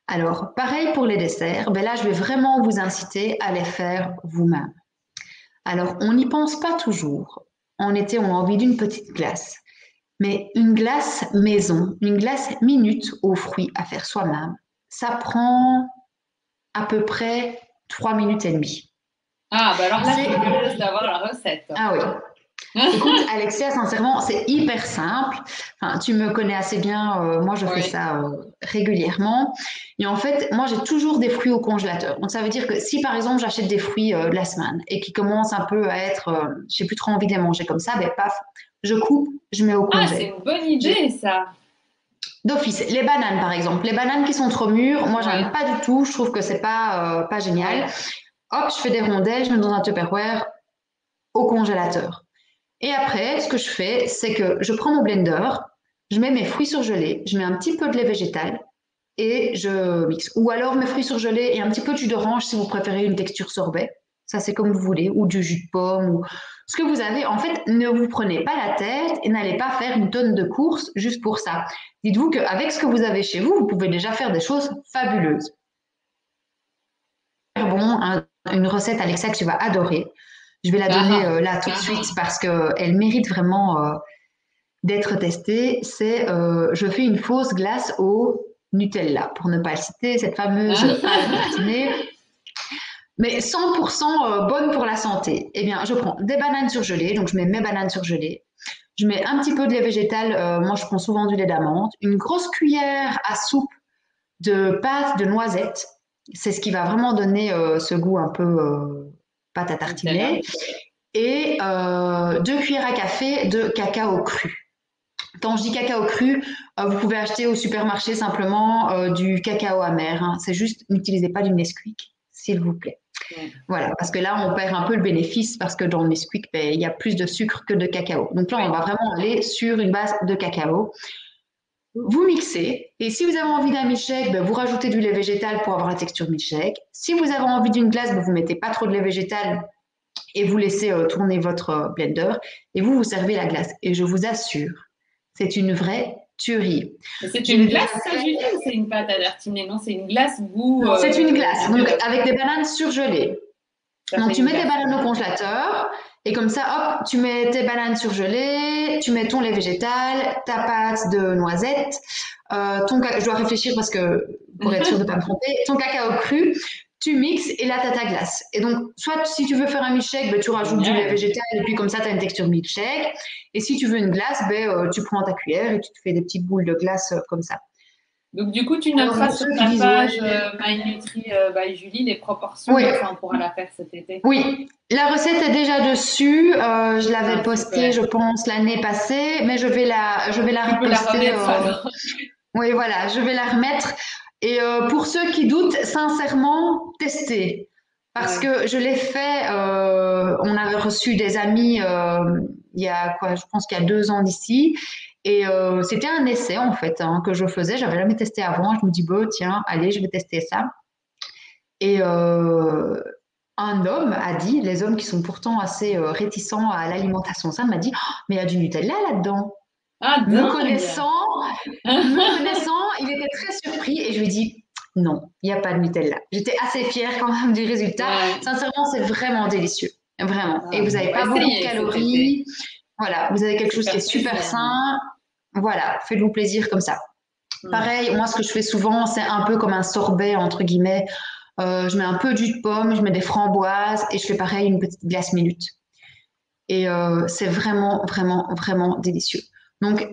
Alors, pareil pour les desserts, ben là, je vais vraiment vous inciter à les faire vous-même. Alors, on n'y pense pas toujours. En été, on a envie d'une petite glace. Mais une glace maison, une glace minute aux fruits à faire soi-même, ça prend à peu près 3 minutes et demie. Ah, bah alors là, je suis curieuse d'avoir la recette. Ah oui. Écoute, Alexia, sincèrement, c'est hyper simple. Enfin, tu me connais assez bien. Moi, je fais Oui. ça régulièrement. Et en fait, moi, j'ai toujours des fruits au congélateur. Donc, ça veut dire que si, par exemple, j'achète des fruits de la semaine et qui commencent un peu à être, j'ai plus trop envie de les manger comme ça, ben paf, je coupe, je mets au Ah, c'est congé. une bonne idée, ça. D'office, les bananes, par exemple. Les bananes qui sont trop mûres, moi, Oui. j'aime pas du tout. Je trouve que c'est pas génial. Oui. Hop, je fais des rondelles, je mets dans un Tupperware au congélateur. Et après, ce que je fais, c'est que je prends mon blender, je mets mes fruits surgelés, je mets un petit peu de lait végétal et je mixe. Ou alors mes fruits surgelés et un petit peu de jus d'orange si vous préférez une texture sorbet. Ça, c'est comme vous voulez. Ou du jus de pomme ou ce que vous avez. En fait, ne vous prenez pas la tête et n'allez pas faire une tonne de courses juste pour ça. Dites-vous qu'avec ce que vous avez chez vous, vous pouvez déjà faire des choses fabuleuses. Bon, une recette, Alexa, que tu vas adorer. Je vais la donner Ah, là tout de suite parce qu'elle mérite vraiment d'être testée. C'est je fais une fausse glace au Nutella, pour ne pas le citer, cette fameuse ah. pâte tartinée, mais 100% bonne pour la santé. Eh bien, je prends des bananes surgelées, donc je mets mes bananes surgelées. Je mets un petit peu de lait végétal, moi je prends souvent du lait d'amande, une grosse cuillère à soupe de pâte de noisette. C'est ce qui va vraiment donner ce goût un peu pâte à Nutella. tartiner. Et 2 cuillères à café de cacao cru. Quand je dis cacao cru, vous pouvez acheter au supermarché simplement du cacao amer. Hein. C'est juste, n'utilisez pas du Nesquik, s'il vous plaît. Voilà, parce que là, on perd un peu le bénéfice parce que dans le Nesquik, ben, il y a plus de sucre que de cacao. Donc là, on va vraiment aller sur une base de cacao. Vous mixez et si vous avez envie d'un milkshake, ben, vous rajoutez du lait végétal pour avoir la texture milkshake. Si vous avez envie d'une glace, ben, vous mettez pas trop de lait végétal et vous laissez tourner votre blender et vous servez la glace. Et je vous assure, c'est une vraie tuerie. Mais c'est Je une l'ai déjà glace, ça, fait. Julie, ou c'est une pâte à tartiner? Non, c'est une glace goût Non, c'est une glace, donc Nutella. avec des bananes surgelées. Ça Donc fait tu une mets tes glace. bananes au congélateur et comme ça, hop, tu mets tes bananes surgelées, tu mets ton lait végétal, ta pâte de noisette, je dois réfléchir parce que pour être sûre de ne pas me tromper, ton cacao cru, tu mixes et là, tu as ta glace. Et donc, soit si tu veux faire un milkshake, ben, tu rajoutes du lait Génial. végétal et puis comme ça, tu as une texture milkshake. Et si tu veux une glace, ben, tu prends ta cuillère et tu te fais des petites boules de glace comme ça. Donc, du coup, tu Alors, noteras pour sur ceux qui ta disent, ouais, page My Nutri by Julie les proportions, oui, comme ça on pourra la faire cet été. oui, la recette est déjà dessus. Je l'avais Ah, postée, super. je pense, l'année passée, mais je vais la Tu peux la reposter. remettre alors. Oui, voilà, je vais la remettre. Et pour ceux qui doutent, sincèrement, testez. Parce Ouais. que je l'ai fait, on avait reçu des amis il y a quoi, je pense qu'il y a 2 ans d'ici. Et c'était un essai en fait hein, que je faisais. J'avais jamais testé avant. Je me dis, bon, tiens, allez, je vais tester ça. Et un homme a dit, les hommes qui sont pourtant assez réticents à l'alimentation saine, m'a dit, oh, mais il y a du Nutella là-dedans. Ah, Me dingue! connaissant, me connaissant, il était très surpris et je lui ai dit, non, il n'y a pas de Nutella. J'étais assez fière quand même du résultat. Ouais. Sincèrement, c'est vraiment délicieux. Vraiment. Et Ah, vous bon, on n'avez va pas beaucoup de essayer cet été. calories. Voilà, vous avez quelque Se chose qui est faire super plaisir, hein. sain. Voilà, faites-vous plaisir comme ça. Hmm. Pareil, moi, ce que je fais souvent, c'est un peu comme un sorbet, entre guillemets. Je mets un peu de jus de pomme, je mets des framboises et je fais pareil une petite glace minute. Et c'est vraiment, vraiment, vraiment délicieux. Donc,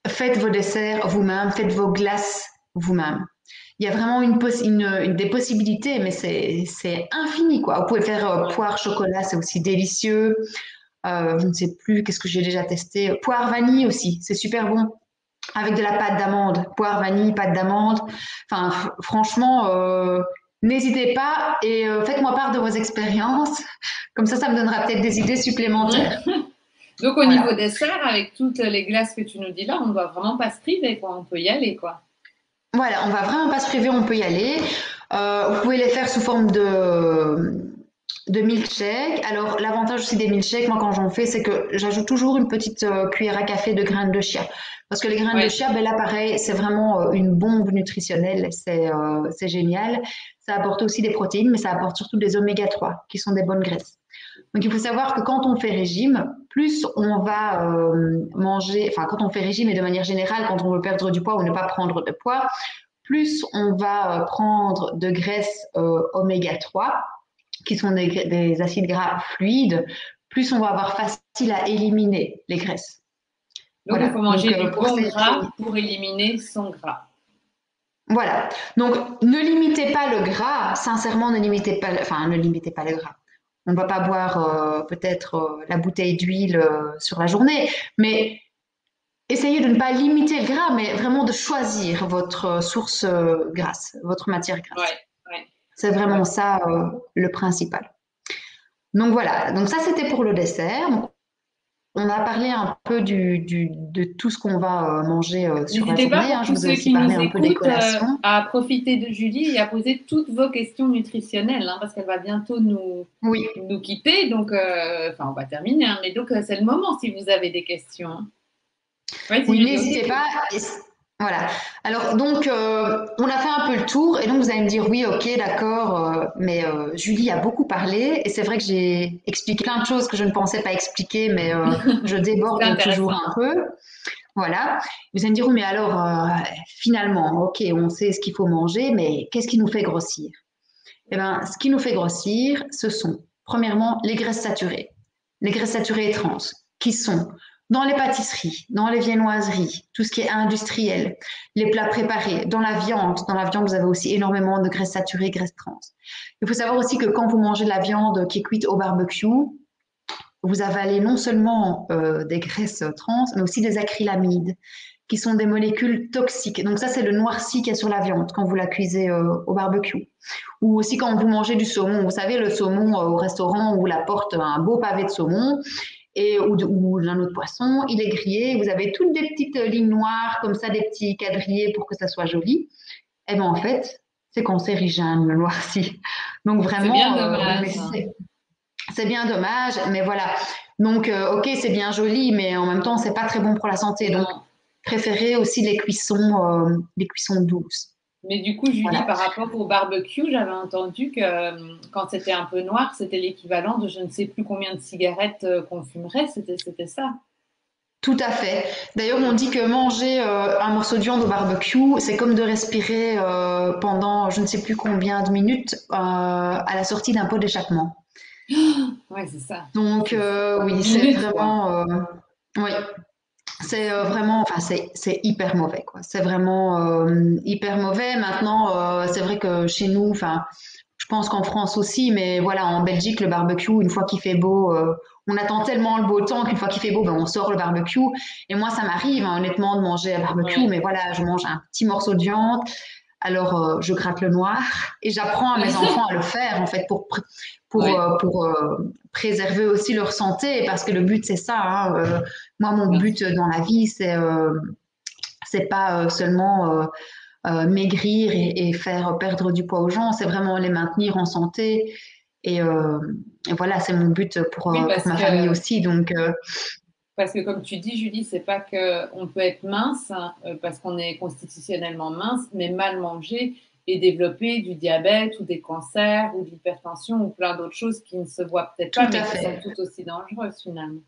faites vos desserts vous-même, faites vos glaces vous-même. Il y a vraiment des possibilités, mais c'est infini, quoi. Vous pouvez faire Ouais. poire chocolat, c'est aussi délicieux. Je ne sais plus, qu'est-ce que j'ai déjà testé. Poire vanille aussi, c'est super bon. Avec de la pâte d'amande, poire vanille, pâte d'amande. Enfin, franchement, n'hésitez pas et faites-moi part de vos expériences. Comme ça me donnera peut-être des idées supplémentaires. Donc, au niveau Voilà. dessert, avec toutes les glaces que tu nous dis là, on ne doit vraiment pas se priver, quoi. On peut y aller, quoi. Voilà, on va vraiment pas se priver, on peut y aller. Vous pouvez les faire sous forme de milkshake. Alors, l'avantage aussi des milkshakes, moi, quand j'en fais, c'est que j'ajoute toujours une petite cuillère à café de graines de chia. Parce que les graines de Ouais. chia, ben là, pareil, c'est vraiment une bombe nutritionnelle. C'est génial. Ça apporte aussi des protéines, mais ça apporte surtout des oméga 3, qui sont des bonnes graisses. Donc, il faut savoir que quand on fait régime, plus on va manger, enfin, quand on fait régime et de manière générale, quand on veut perdre du poids ou ne pas prendre de poids, plus on va prendre de graisses oméga 3, qui sont des acides gras fluides, plus on va avoir facile à éliminer les graisses. Donc, il Voilà. faut Donc, manger du pour bon ces, gras pour éliminer son gras. voilà. Donc, ne limitez pas le gras. Sincèrement, ne limitez pas, enfin, ne limitez pas le gras. On ne va pas boire peut-être la bouteille d'huile sur la journée, mais essayez de ne pas limiter le gras, mais vraiment de choisir votre source grasse, votre matière grasse. Ouais, ouais, C'est vraiment ouais. ça le principal. Donc voilà, donc ça c'était pour le dessert. Donc, on a parlé un peu de tout ce qu'on va manger sur la N'hésitez pas journée, pour hein. Je tous vous ai ceux aussi qui parlé nous un peu des écoutent collations. à profiter de Julie et à poser toutes vos questions nutritionnelles, hein, parce qu'elle va bientôt Oui, nous quitter. Donc, enfin, on va terminer, hein, mais donc c'est le moment si vous avez des questions, hein. Vas-y, oui, Julie, on n'hésitez t'écoute. pas. Voilà. Alors donc, on a fait un peu le tour et donc vous allez me dire oui, ok, d'accord, mais Julie a beaucoup parlé et c'est vrai que j'ai expliqué plein de choses que je ne pensais pas expliquer, mais je C'était déborde toujours intéressant. un peu. Voilà. Vous allez me dire oui, mais alors finalement, ok, on sait ce qu'il faut manger, mais qu'est-ce qui nous fait grossir? Eh bien, ce qui nous fait grossir, ce sont premièrement les graisses saturées, les graisses saturées et trans, qui sont dans les pâtisseries, dans les viennoiseries, tout ce qui est industriel, les plats préparés, dans la viande. Dans la viande, vous avez aussi énormément de graisses saturées, graisses trans. Il faut savoir aussi que quand vous mangez de la viande qui est cuite au barbecue, vous avalez non seulement des graisses trans, mais aussi des acrylamides, qui sont des molécules toxiques. Donc ça, c'est le noirci qu'il y a sur la viande quand vous la cuisez au barbecue. Ou aussi quand vous mangez du saumon. Vous savez, le saumon au restaurant, on vous l'apporte un beau pavé de saumon ou d'un autre poisson, il est grillé, vous avez toutes des petites lignes noires, comme ça, des petits quadrillés pour que ça soit joli. Et bien en fait, c'est cancérigène, le noirci. Donc C'est bien vraiment, dommage, mais hein. c'est bien dommage, mais voilà. Donc, ok, c'est bien joli, mais en même temps, c'est pas très bon pour la santé. Donc, Non. préférez aussi les cuissons douces. Mais du coup, Julie, Voilà. par rapport au barbecue, j'avais entendu que quand c'était un peu noir, c'était l'équivalent de je ne sais plus combien de cigarettes qu'on fumerait. C'était ça. Tout à fait. D'ailleurs, on dit que manger un morceau de viande au barbecue, c'est comme de respirer pendant je ne sais plus combien de minutes à la sortie d'un pot d'échappement. Ouais, c'est ça. Donc oui, c'est Minute, quoi. vraiment, oui, c'est vraiment, enfin c'est hyper mauvais quoi. C'est vraiment hyper mauvais. Maintenant, c'est vrai que chez nous, enfin, je pense qu'en France aussi, mais voilà, en Belgique, le barbecue, une fois qu'il fait beau, on attend tellement le beau temps qu'une fois qu'il fait beau, ben, on sort le barbecue. Et moi, ça m'arrive, hein, honnêtement, de manger un barbecue, Ouais. mais voilà, je mange un petit morceau de viande. Alors, je gratte le noir et j'apprends à mes enfants à le faire, en fait, Ouais, pour préserver aussi leur santé, parce que le but, c'est ça. Hein, moi, mon bien but sûr. dans la vie, c'est pas seulement maigrir et faire perdre du poids aux gens, c'est vraiment les maintenir en santé. Et, euh, et voilà, c'est mon but Oui, pour ma famille aussi. Donc, parce que comme tu dis, Julie, c'est pas que on peut être mince hein, parce qu'on est constitutionnellement mince, mais mal manger et développer du diabète ou des cancers ou de l'hypertension ou plein d'autres choses qui ne se voient peut-être pas, tout mais à qui sont fait. tout aussi dangereuses finalement.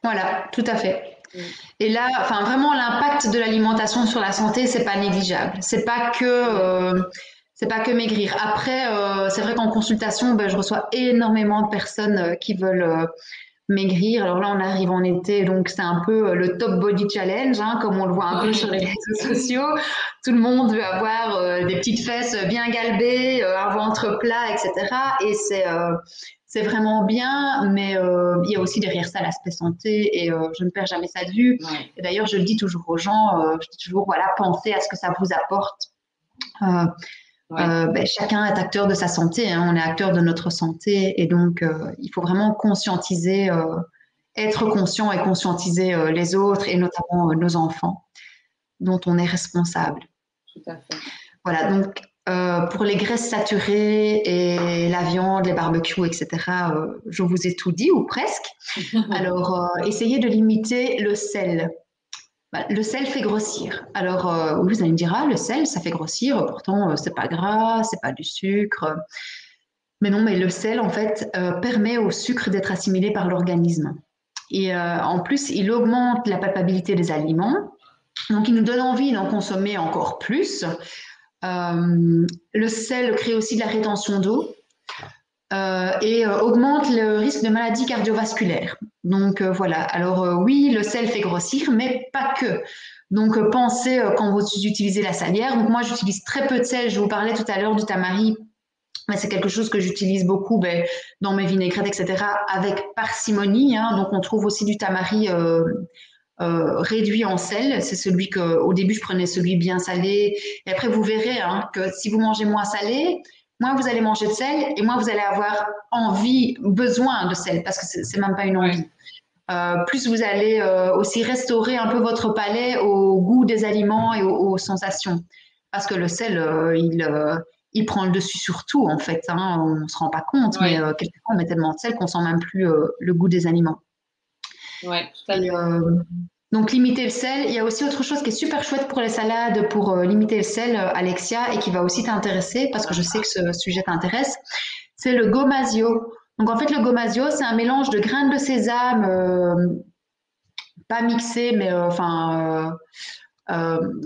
Voilà, tout à fait. Mm. Et là, enfin, vraiment, l'impact de l'alimentation sur la santé, c'est pas négligeable. Ouais. C'est pas que maigrir. Après, c'est vrai qu'en consultation, ben, je reçois énormément de personnes qui veulent maigrir. Alors là, on arrive en été, donc c'est un peu le top body challenge, hein, comme on le voit un peu sur les réseaux sociaux. Tout le monde veut avoir des petites fesses bien galbées, un ventre plat, etc. Et c'est vraiment bien, mais il y a aussi derrière ça l'aspect santé et je ne perds jamais ça de vue. Ouais. Et d'ailleurs, je le dis toujours aux gens, je dis toujours, voilà, pensez à ce que ça vous apporte. Euh, Ouais. ben, chacun est acteur de sa santé, hein, on est acteur de notre santé et donc il faut vraiment conscientiser, être conscient et conscientiser les autres et notamment nos enfants dont on est responsable. Tout à fait. Voilà, donc pour les graisses saturées et la viande, les barbecues, etc., je vous ai tout dit ou presque. Alors, essayez de limiter le sel. Bah, le sel fait grossir. Alors, oui, vous allez me dire, ah, le sel, ça fait grossir, pourtant, c'est pas gras, c'est pas du sucre. Mais non, mais le sel, en fait, permet au sucre d'être assimilé par l'organisme. Et en plus, il augmente la palpabilité des aliments. Donc, il nous donne envie d'en consommer encore plus. Le sel crée aussi de la rétention d'eau et augmente le risque de maladies cardiovasculaires. Donc voilà, alors oui, le sel fait grossir, mais pas que. Donc pensez quand vous utilisez la salière. Donc moi, j'utilise très peu de sel. Je vous parlais tout à l'heure du tamari. Mais c'est quelque chose que j'utilise beaucoup ben, dans mes vinaigrettes, etc., avec parcimonie. Hein. Donc on trouve aussi du tamari réduit en sel. C'est celui que, au début, je prenais celui bien salé. Et après, vous verrez hein, que si vous mangez moins salé, moins vous allez manger de sel et moins vous allez avoir envie, besoin de sel, parce que c'est même pas une Ouais. envie. Plus vous allez aussi restaurer un peu votre palais au goût des aliments et aux sensations. Parce que le sel, il prend le dessus sur tout, en fait. Hein, on ne se rend pas compte, mais Ouais. quelquefois on met tellement de sel qu'on sent même plus le goût des aliments. Ouais. Tout à Et fait. donc limiter le sel. Il y a aussi autre chose qui est super chouette pour les salades, pour limiter le sel, Alexia, et qui va aussi t'intéresser, parce que je sais que ce sujet t'intéresse. C'est le gomasio. Donc en fait, le gomasio, c'est un mélange de graines de sésame, pas mixé, mais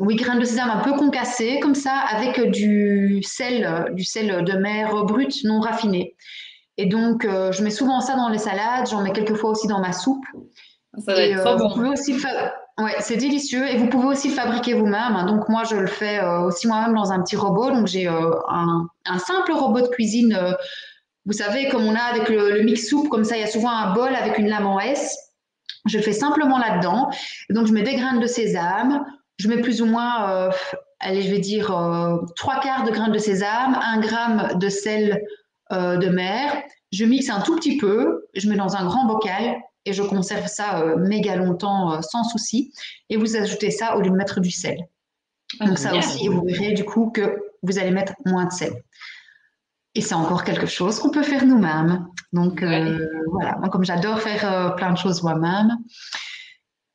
oui, graines de sésame un peu concassées, comme ça, avec du sel de mer brut, non raffiné. Et donc, je mets souvent ça dans les salades, j'en mets quelquefois aussi dans ma soupe. Ça doit Et être trop vous bon. pouvez aussi le faire. Ouais, c'est délicieux et vous pouvez aussi le fabriquer vous-même. Donc moi, je le fais aussi moi-même dans un petit robot. Donc j'ai un simple robot de cuisine. Vous savez, comme on a avec le mix soupe, comme ça, il y a souvent un bol avec une lame en S. Je le fais simplement là-dedans. Donc je mets des graines de sésame. Je mets plus ou moins, allez, je vais dire trois quarts de graines de sésame, un gramme de sel de mer. Je mixe un tout petit peu. Je mets dans un grand bocal et je conserve ça méga longtemps sans souci. Et vous ajoutez ça au lieu de mettre du sel. Ah, Donc ça génial. aussi, vous verrez du coup que vous allez mettre moins de sel. Et c'est encore quelque chose qu'on peut faire nous-mêmes. Donc Ouais. voilà, moi comme j'adore faire plein de choses moi-même.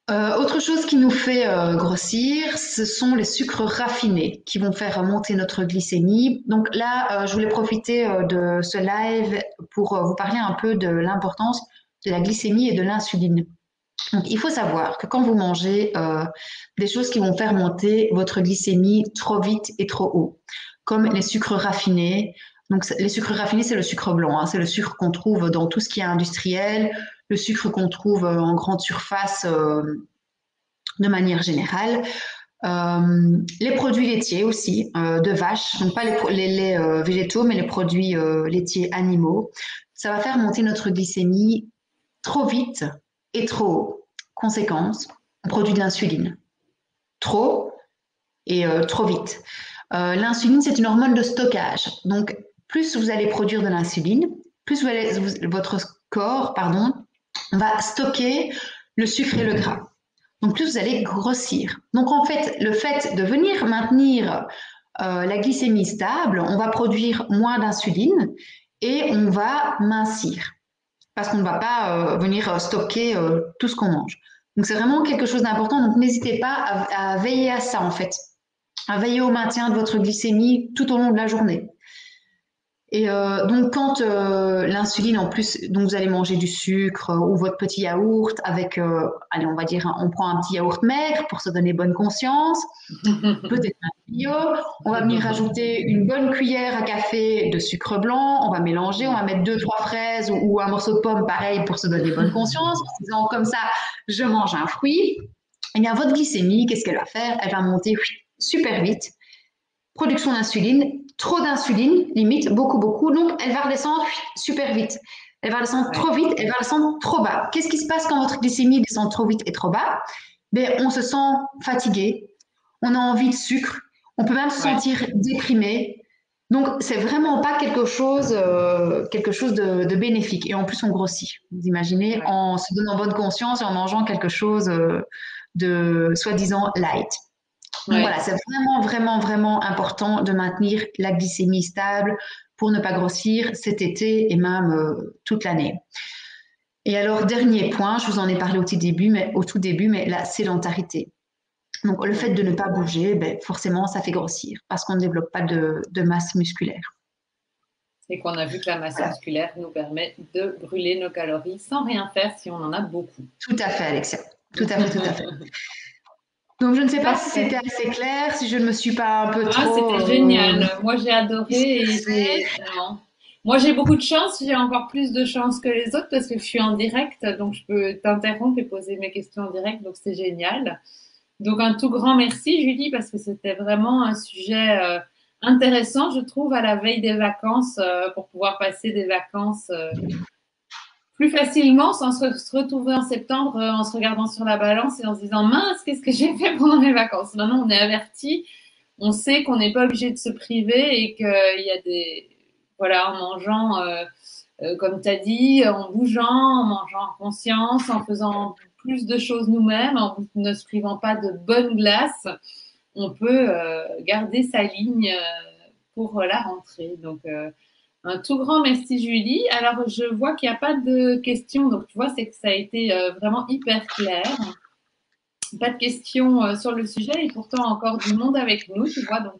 Autre chose qui nous fait grossir, ce sont les sucres raffinés qui vont faire monter notre glycémie. Donc là, je voulais profiter de ce live pour vous parler un peu de l'importance de la glycémie et de l'insuline. Donc, il faut savoir que quand vous mangez des choses qui vont faire monter votre glycémie trop vite et trop haut, comme les sucres raffinés. Donc, les sucres raffinés, c'est le sucre blanc, hein, c'est le sucre qu'on trouve dans tout ce qui est industriel, le sucre qu'on trouve en grande surface de manière générale. Les produits laitiers aussi, de vache, donc pas les laits végétaux, mais les produits laitiers animaux. Ça va faire monter notre glycémie trop vite et trop haut. Conséquence, on produit de l'insuline. Trop et trop vite. L'insuline, c'est une hormone de stockage. Donc, plus vous allez produire de l'insuline, plus votre corps va stocker le sucre et le gras. Donc, plus vous allez grossir. Donc, en fait, le fait de venir maintenir la glycémie stable, on va produire moins d'insuline et on va mincir parce qu'on ne va pas venir stocker tout ce qu'on mange. Donc, c'est vraiment quelque chose d'important. Donc, n'hésitez pas à veiller à ça, en fait, à veiller au maintien de votre glycémie tout au long de la journée. Et donc, quand l'insuline, en plus, donc vous allez manger du sucre ou votre petit yaourt avec, allez, on va dire, on prend un petit yaourt maigre pour se donner bonne conscience, peut-être un bio, on va venir rajouter une bonne cuillère à café de sucre blanc, on va mélanger, on va mettre 2-3 fraises ou un morceau de pomme, pareil, pour se donner bonne conscience, en se disant comme ça, je mange un fruit. Et bien, votre glycémie, qu'est-ce qu'elle va faire? Elle va monter super vite. Production d'insuline, trop d'insuline, limite, beaucoup, donc elle va redescendre super vite. Elle va descendre trop vite, elle va descendre trop bas. Qu'est-ce qui se passe quand votre glycémie descend trop vite et trop bas? Ben, on se sent fatigué, on a envie de sucre, on peut même se sentir déprimé. Donc, c'est vraiment pas quelque chose de bénéfique. Et en plus, on grossit. Vous imaginez, en se donnant bonne conscience et en mangeant quelque chose de soi-disant light. Donc voilà, c'est vraiment, vraiment, vraiment important de maintenir la glycémie stable pour ne pas grossir cet été et même toute l'année. Et alors, dernier point, je vous en ai parlé au tout début, mais la sédentarité. Donc, le fait de ne pas bouger, ben, forcément, ça fait grossir parce qu'on ne développe pas de masse musculaire. Et qu'on a vu que la masse musculaire nous permet de brûler nos calories sans rien faire si on en a beaucoup. Tout à fait, Alexia. Tout à fait, tout à fait. Donc, je ne sais pas si c'était assez clair, si je ne me suis pas un peu trop… C'était génial. Moi, j'ai adoré. Moi, j'ai beaucoup de chance. J'ai encore plus de chance que les autres parce que je suis en direct. Donc, je peux t'interrompre et poser mes questions en direct. Donc, c'est génial. Donc, un tout grand merci, Julie, parce que c'était vraiment un sujet intéressant, je trouve, à la veille des vacances, pour pouvoir passer des vacances plus facilement sans se retrouver en septembre en se regardant sur la balance et en se disant mince, qu'est-ce que j'ai fait pendant mes vacances? Maintenant, on est averti, on sait qu'on n'est pas obligé de se priver et qu'il y a des, voilà, en mangeant, comme tu as dit, en bougeant, en mangeant en conscience, en faisant plus de choses nous-mêmes, en ne se privant pas de bonnes glaces, on peut garder sa ligne pour la rentrée. Donc, un tout grand merci Julie. Alors je vois qu'il n'y a pas de questions, donc tu vois c'est que ça a été vraiment hyper clair. Pas de questions sur le sujet et pourtant encore du monde avec nous, tu vois. Donc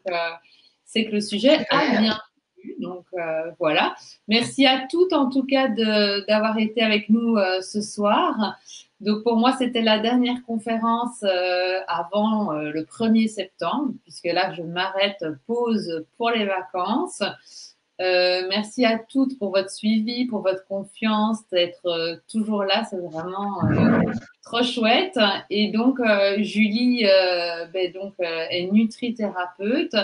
c'est que le sujet a bien plu. Donc voilà. Merci à toutes en tout cas d'avoir été avec nous ce soir. Donc pour moi c'était la dernière conférence avant le 1er septembre puisque là je m'arrête pause pour les vacances. Merci à toutes pour votre suivi, pour votre confiance, d'être toujours là, c'est vraiment trop chouette. Et donc, Julie est nutrithérapeute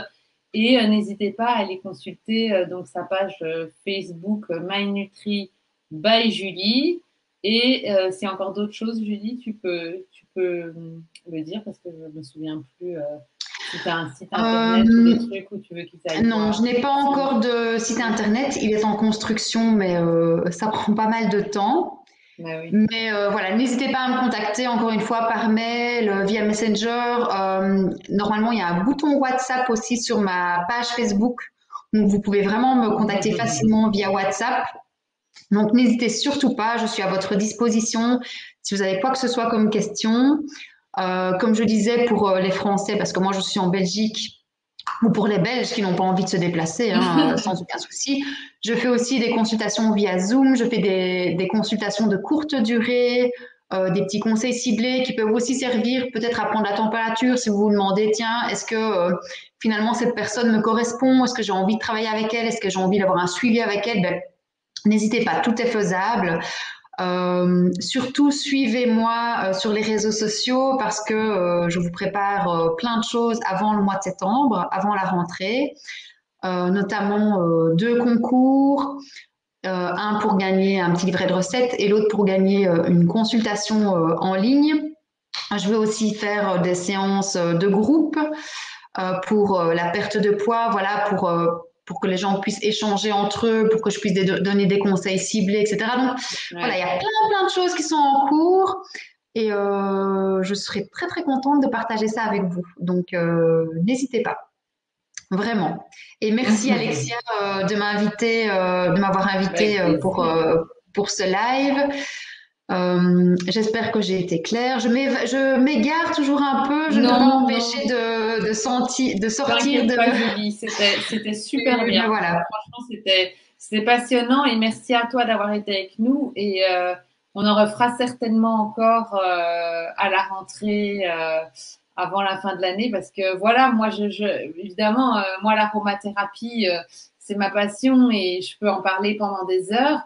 et n'hésitez pas à aller consulter donc sa page Facebook My Nutri by Julie. Et s'il y a encore d'autres choses, Julie, tu peux le dire parce que je ne me souviens plus. Si tu as un site internet ou des trucs où tu veux qu'ils aillent Non, je n'ai pas encore de site internet. Il est en construction, mais ça prend pas mal de temps. Oui. Mais voilà, n'hésitez pas à me contacter encore une fois par mail, via Messenger. Normalement, il y a un bouton WhatsApp aussi sur ma page Facebook. Donc, vous pouvez vraiment me contacter facilement via WhatsApp. Donc, n'hésitez surtout pas. Je suis à votre disposition si vous avez quoi que ce soit comme question. Comme je disais pour les Français, parce que moi je suis en Belgique, ou pour les Belges qui n'ont pas envie de se déplacer, sans aucun souci, je fais aussi des consultations via Zoom, je fais des consultations de courte durée, des petits conseils ciblés qui peuvent aussi servir peut-être à prendre la température si vous vous demandez, tiens, est-ce que finalement cette personne me correspond? Est-ce que j'ai envie de travailler avec elle? Est-ce que j'ai envie d'avoir un suivi avec elle? Ben, n'hésitez pas, tout est faisable. Surtout, suivez-moi sur les réseaux sociaux parce que je vous prépare plein de choses avant le mois de septembre, avant la rentrée, notamment 2 concours, un pour gagner un petit livret de recettes et l'autre pour gagner une consultation en ligne. Je vais aussi faire des séances de groupe pour la perte de poids, voilà, pour que les gens puissent échanger entre eux, pour que je puisse donner des conseils ciblés, etc. Donc, voilà, il y a plein de choses qui sont en cours et je serai très, très contente de partager ça avec vous. Donc, n'hésitez pas. Vraiment. Et merci Alexia de m'inviter, de m'avoir invité pour ce live. J'espère que j'ai été claire. Je m'égare toujours un peu. Je ne peux pas m'empêcher de sortir de. Pas, Julie. C'était super bien. Voilà. Franchement, c'était passionnant et merci à toi d'avoir été avec nous. Et on en refera certainement encore à la rentrée. Avant la fin de l'année parce que voilà, moi évidemment moi l'aromathérapie c'est ma passion et je peux en parler pendant des heures.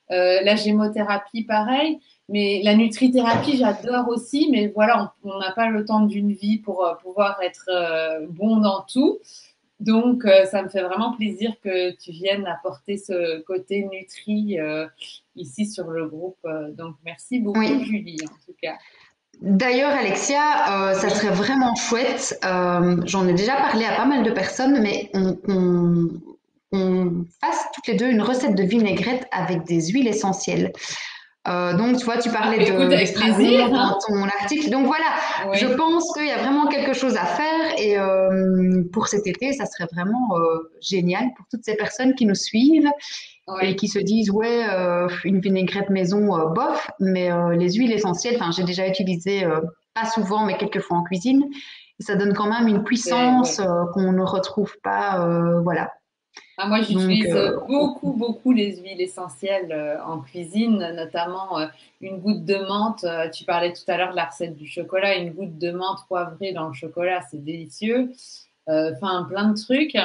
La gémothérapie pareil, mais la nutrithérapie j'adore aussi, mais voilà, on n'a pas le temps d'une vie pour pouvoir être bon dans tout. Donc ça me fait vraiment plaisir que tu viennes apporter ce côté nutri ici sur le groupe. Donc merci beaucoup Julie en tout cas. D'ailleurs, Alexia, ça serait vraiment chouette. J'en ai déjà parlé à pas mal de personnes, mais on fasse toutes les deux une recette de vinaigrette avec des huiles essentielles. Donc, tu vois, tu parlais de dans ton article. Donc voilà, je pense qu'il y a vraiment quelque chose à faire et pour cet été, ça serait vraiment génial pour toutes ces personnes qui nous suivent et qui se disent ouais une vinaigrette maison bof, mais les huiles essentielles, enfin j'ai déjà utilisé pas souvent mais quelques fois en cuisine et ça donne quand même une puissance qu'on ne retrouve pas voilà. Ah, moi j'utilise beaucoup les huiles essentielles en cuisine, notamment une goutte de menthe. Tu parlais tout à l'heure de la recette du chocolat, une goutte de menthe poivrée dans le chocolat, c'est délicieux. Enfin plein de trucs.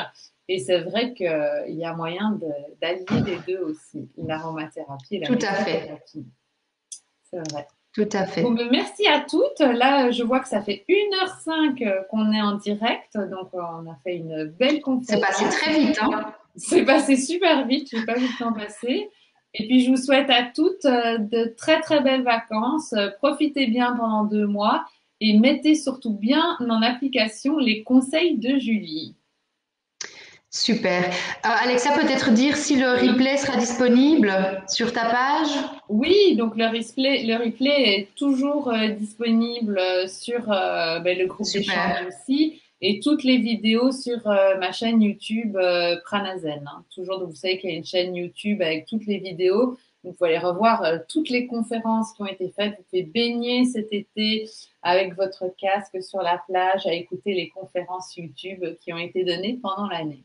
Et c'est vrai qu'il y a moyen d'allier les deux aussi, l'aromathérapie et la nutrithérapie. C'est vrai. Tout à fait. Bon, merci à toutes. Là, je vois que ça fait 1h05 qu'on est en direct. Donc, on a fait une belle conférence. C'est passé très vite. Hein. C'est passé super vite. Je n'ai pas vu le temps passer. Et puis, je vous souhaite à toutes de très, très belles vacances. Profitez bien pendant 2 mois et mettez surtout bien en application les conseils de Julie. Super. Alexia, peut-être dire si le replay sera disponible sur ta page? Oui, donc le replay est toujours disponible sur le groupe d'échange aussi et toutes les vidéos sur ma chaîne YouTube Pranazen. Hein. Toujours, donc vous savez qu'il y a une chaîne YouTube avec toutes les vidéos. Vous pouvez aller revoir toutes les conférences qui ont été faites. Vous pouvez baigner cet été avec votre casque sur la plage à écouter les conférences YouTube qui ont été données pendant l'année.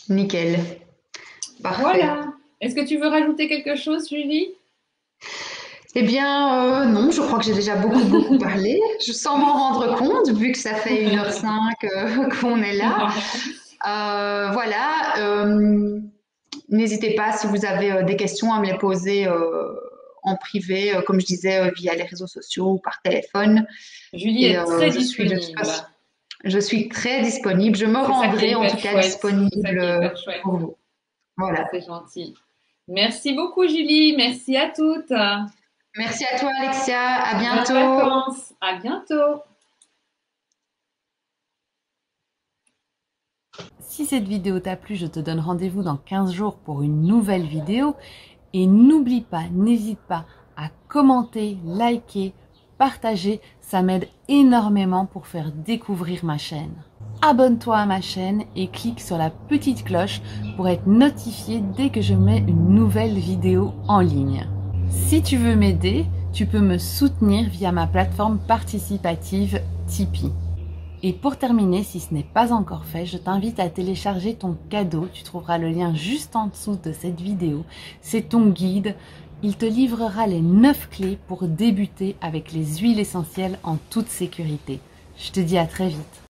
Nickel. Parfait. Voilà. Est-ce que tu veux rajouter quelque chose, Julie? Eh bien, non, je crois que j'ai déjà beaucoup parlé. Je sens m'en rendre compte, vu que ça fait 1h05 qu'on est là. Voilà. N'hésitez pas, si vous avez des questions, à me les poser en privé, comme je disais, via les réseaux sociaux ou par téléphone. Julie est très disponible. Je suis très disponible. Je me rendrai en tout cas disponible pour vous. Voilà. C'est gentil. Merci beaucoup, Julie. Merci à toutes. Merci à toi, Alexia. À bientôt. Bonnes vacances. À bientôt. Si cette vidéo t'a plu, je te donne rendez-vous dans 15 jours pour une nouvelle vidéo. Et n'oublie pas, n'hésite pas à commenter, liker, partager. Ça m'aide énormément pour faire découvrir ma chaîne. Abonne-toi à ma chaîne et clique sur la petite cloche pour être notifié dès que je mets une nouvelle vidéo en ligne. Si tu veux m'aider, tu peux me soutenir via ma plateforme participative Tipeee. Et pour terminer, si ce n'est pas encore fait, je t'invite à télécharger ton cadeau. Tu trouveras le lien juste en dessous de cette vidéo. C'est ton guide Il te livrera les 9 clés pour débuter avec les huiles essentielles en toute sécurité. Je te dis à très vite.